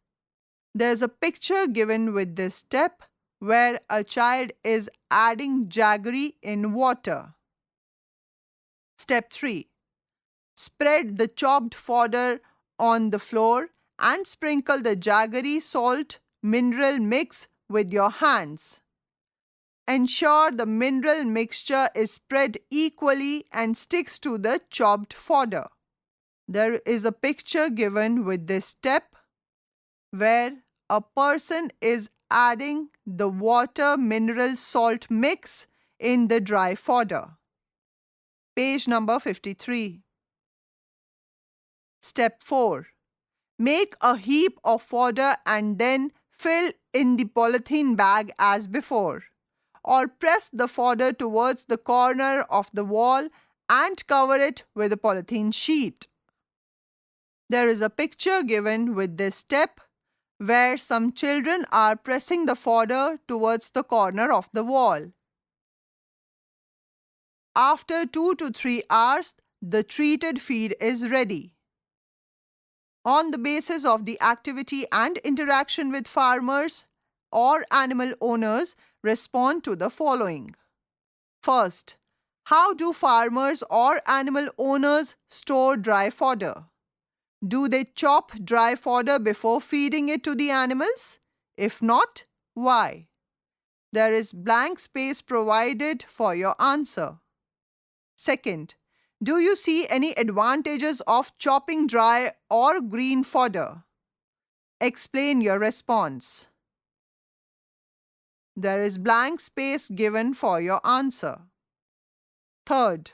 There's a picture given with this step where a child is adding jaggery in water. Step 3. Spread the chopped fodder on the floor and sprinkle the jaggery salt mineral mix with your hands. Ensure the mineral mixture is spread equally and sticks to the chopped fodder. There is a picture given with this step where a person is adding the water mineral salt mix in the dry fodder. Page number 53. Step 4. Make a heap of fodder and then fill in the polythene bag as before, or press the fodder towards the corner of the wall and cover it with a polythene sheet. There is a picture given with this step where some children are pressing the fodder towards the corner of the wall. After 2 to 3 hours, the treated feed is ready. On the basis of the activity and interaction with farmers or animal owners, respond to the following. First, how do farmers or animal owners store dry fodder? Do they chop dry fodder before feeding it to the animals? If not, why? There is blank space provided for your answer. Second, do you see any advantages of chopping dry or green fodder? Explain your response. There is blank space given for your answer. Third,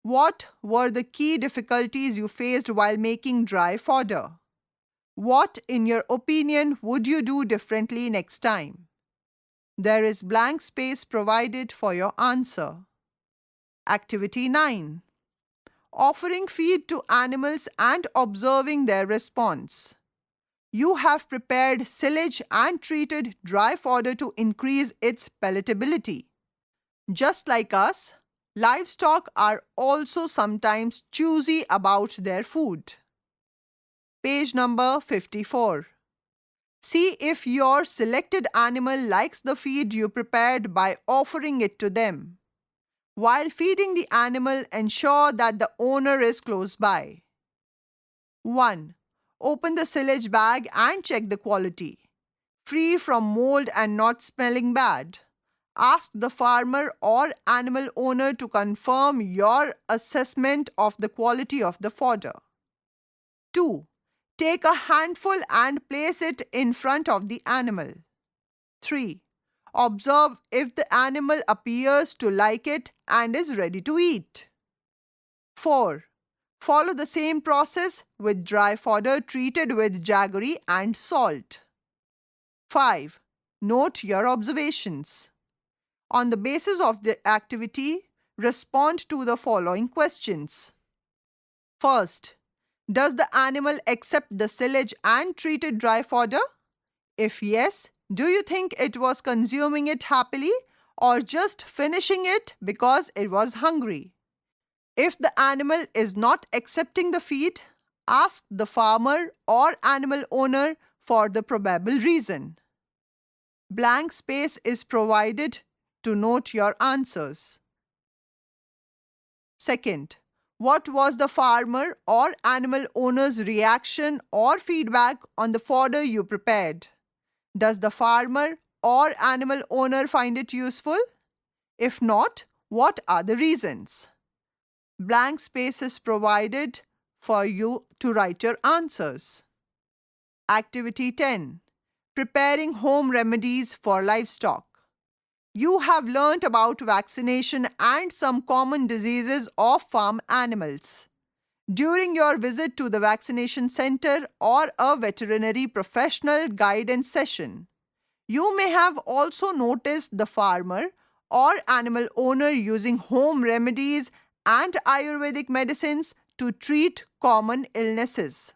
what were the key difficulties you faced while making dry fodder? What, in your opinion, would you do differently next time? There is blank space provided for your answer. Activity 9. Offering feed to animals and observing their response. You have prepared silage and treated dry fodder to increase its palatability. Just like us, livestock are also sometimes choosy about their food. Page number 54. See if your selected animal likes the feed you prepared by offering it to them. While feeding the animal, ensure that the owner is close by. 1. Open the silage bag and check the quality. Free from mold and not smelling bad. Ask the farmer or animal owner to confirm your assessment of the quality of the fodder. 2. Take a handful and place it in front of the animal. 3. Observe if the animal appears to like it and is ready to eat. 4. Follow the same process with dry fodder treated with jaggery and salt. 5. Note your observations. On the basis of the activity, respond to the following questions. First, does the animal accept the silage and treated dry fodder? If yes, Do you think it was consuming it happily or just finishing it because it was hungry? If the animal is not accepting the feed, ask the farmer or animal owner for the probable reason. Blank space is provided to note your answers. Second, what was the farmer or animal owner's reaction or feedback on the fodder you prepared? Does the farmer or animal owner find it useful? If not, what are the reasons? Blank space is provided for you to write your answers. Activity 10. Preparing home remedies for livestock. You have learnt about vaccination and some common diseases of farm animals. During your visit to the vaccination center or a veterinary professional guidance session, you may have also noticed the farmer or animal owner using home remedies and Ayurvedic medicines to treat common illnesses.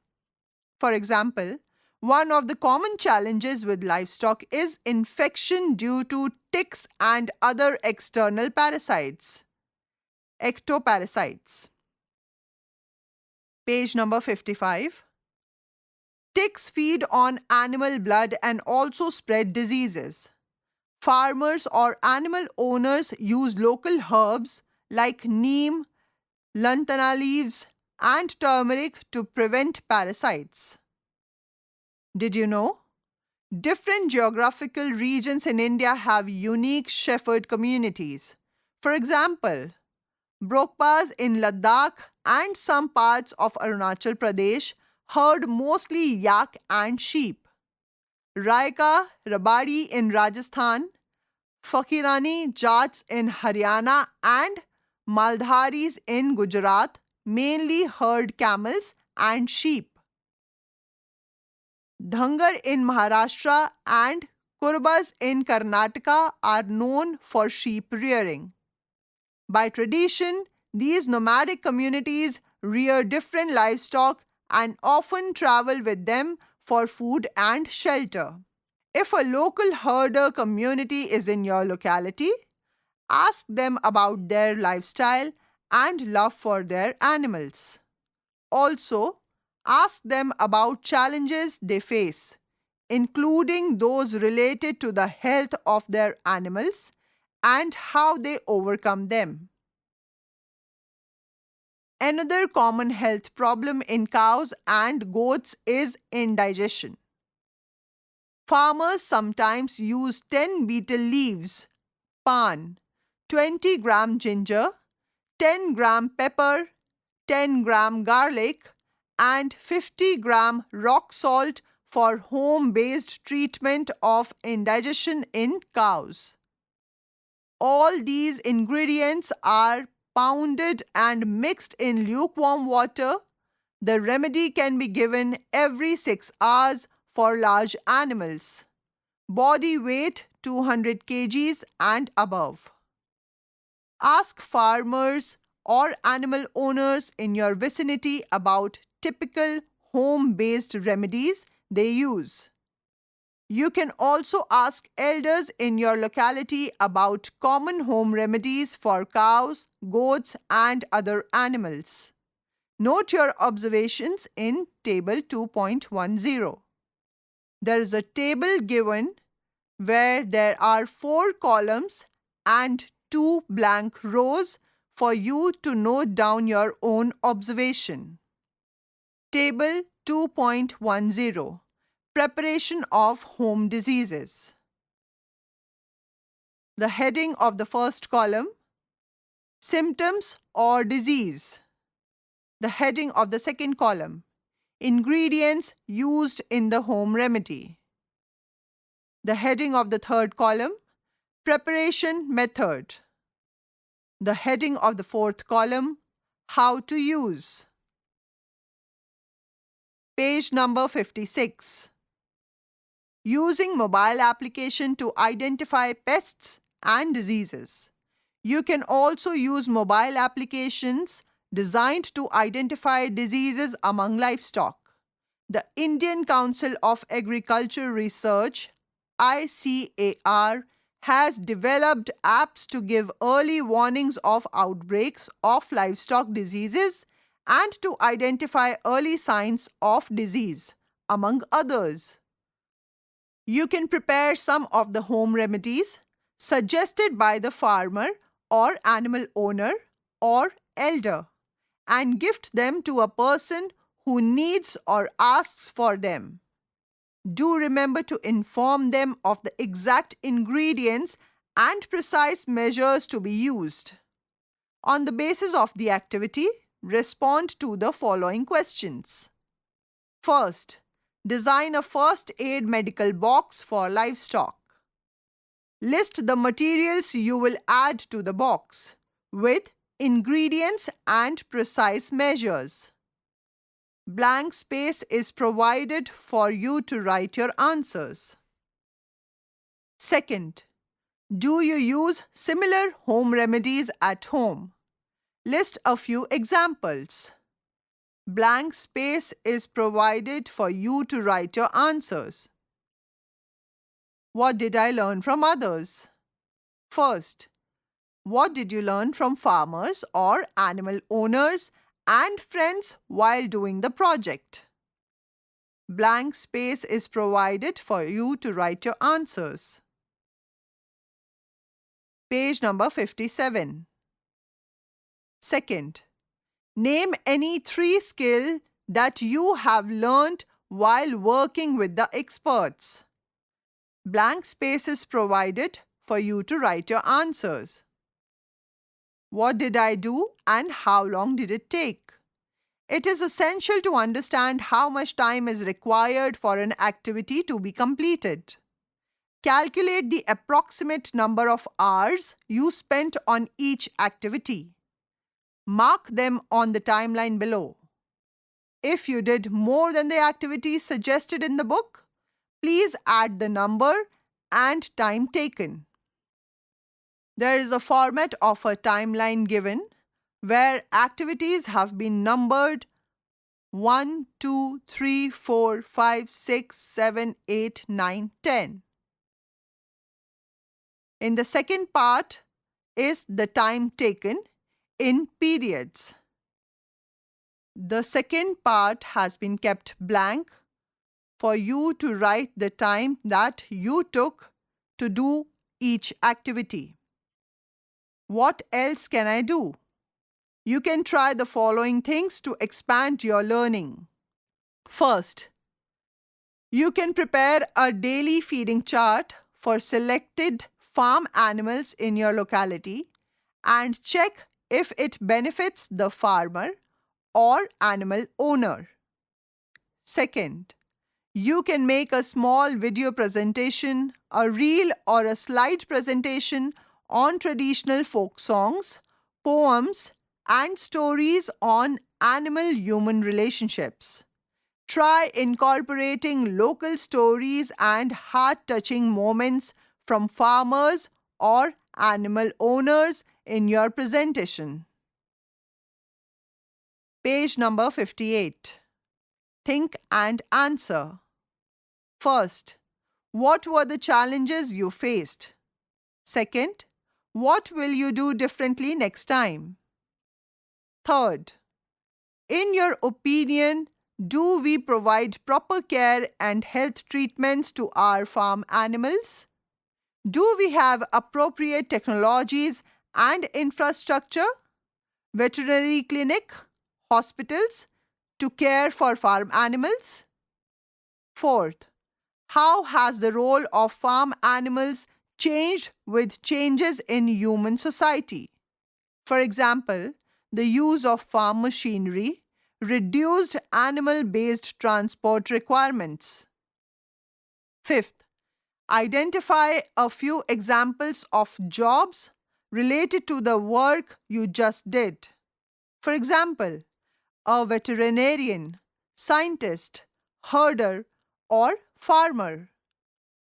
For example, one of the common challenges with livestock is infection due to ticks and other external parasites, ectoparasites. Page number 55. Ticks feed on animal blood and also spread diseases. Farmers or animal owners use local herbs like neem, lantana leaves, and turmeric to prevent parasites. Did you know? Different geographical regions in India have unique shepherd communities. For example, Brokpas in Ladakh and some parts of Arunachal Pradesh herd mostly yak and sheep. Raika, Rabadi in Rajasthan, Fakirani Jats in Haryana, and Maldharis in Gujarat mainly herd camels and sheep. Dhangar in Maharashtra and Kurbas in Karnataka are known for sheep rearing. By tradition, these nomadic communities rear different livestock and often travel with them for food and shelter. If a local herder community is in your locality, ask them about their lifestyle and love for their animals. Also, ask them about challenges they face, including those related to the health of their animals and how they overcome them. Another common health problem in cows and goats is indigestion. Farmers sometimes use 10 betel leaves, pan, 20-gram ginger, 10-gram pepper, 10-gram garlic, and 50-gram rock salt for home-based treatment of indigestion in cows. All these ingredients are pounded and mixed in lukewarm water. The remedy can be given every 6 hours for large animals. Body weight 200 kgs and above. Ask farmers or animal owners in your vicinity about typical home-based remedies they use. You can also ask elders in your locality about common home remedies for cows, goats, and other animals. Note your observations in Table 2.10. There is a table given where there are 4 columns and 2 blank rows for you to note down your own observation. Table 2.10. Preparation of home diseases. The heading of the first column, symptoms or disease. The heading of the second column, ingredients used in the home remedy. The heading of the third column, preparation method. The heading of the fourth column, how to use. Page number 56. Using mobile application to identify pests and diseases. You can also use mobile applications designed to identify diseases among livestock. The Indian Council of Agriculture Research NCERT has developed apps to give early warnings of outbreaks of livestock diseases and to identify early signs of disease, among others. You can prepare some of the home remedies suggested by the farmer or animal owner or elder and gift them to a person who needs or asks for them. Do remember to inform them of the exact ingredients and precise measures to be used. On the basis of the activity, respond to the following questions. First, design a first aid medical box for livestock. List the materials you will add to the box with ingredients and precise measures. Blank space is provided for you to write your answers. Second, do you use similar home remedies at home? List a few examples. Blank space is provided for you to write your answers. What did I learn from others? First, what did you learn from farmers or animal owners and friends while doing the project? Blank space is provided for you to write your answers. Page number 57. Second, name any 3 skills that you have learned while working with the experts. Blank space is provided for you to write your answers. What did I do and how long did it take? It is essential to understand how much time is required for an activity to be completed. Calculate the approximate number of hours you spent on each activity. Mark them on the timeline below. If you did more than the activities suggested in the book, please add the number and time taken. There is a format of a timeline given where activities have been numbered 1, 2, 3, 4, 5, 6, 7, 8, 9, 10. In the second part is the time taken in periods. The second part has been kept blank for you to write the time that you took to do each activity. What else can I do? You can try the following things to expand your learning. First, you can prepare a daily feeding chart for selected farm animals in your locality and check if it benefits the farmer or animal owner. Second, you can make a small video presentation, a reel or a slide presentation on traditional folk songs, poems, and stories on animal-human relationships. Try incorporating local stories and heart-touching moments from farmers or animal owners in your presentation. Page number 58. Think and answer. First, what were the challenges you faced? Second, what will you do differently next time? Third, in your opinion, do we provide proper care and health treatments to our farm animals? Do we have appropriate technologies and infrastructure, veterinary clinic, hospitals to care for farm animals? Fourth, how has the role of farm animals changed with changes in human society? For example, the use of farm machinery reduced animal-based transport requirements. Fifth, identify a few examples of jobs related to the work you just did. For example, a veterinarian, scientist, herder, or farmer.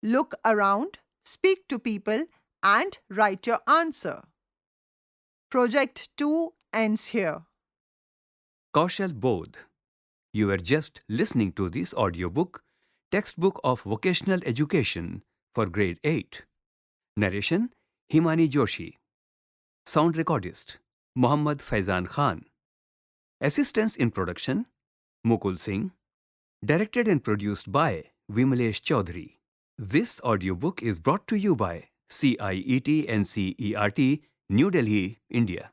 Look around, speak to people, and write your answer. Project 2 ends here. Kaushal Bodh. You were just listening to this audiobook, Textbook of Vocational Education for Grade 8. Narration Himani Joshi. Sound recordist Mohammad Faizan Khan. Assistance in production Mukul Singh. Directed and produced by Vimalesh Chaudhary. This audiobook is brought to you by CIET NCERT, New Delhi, India.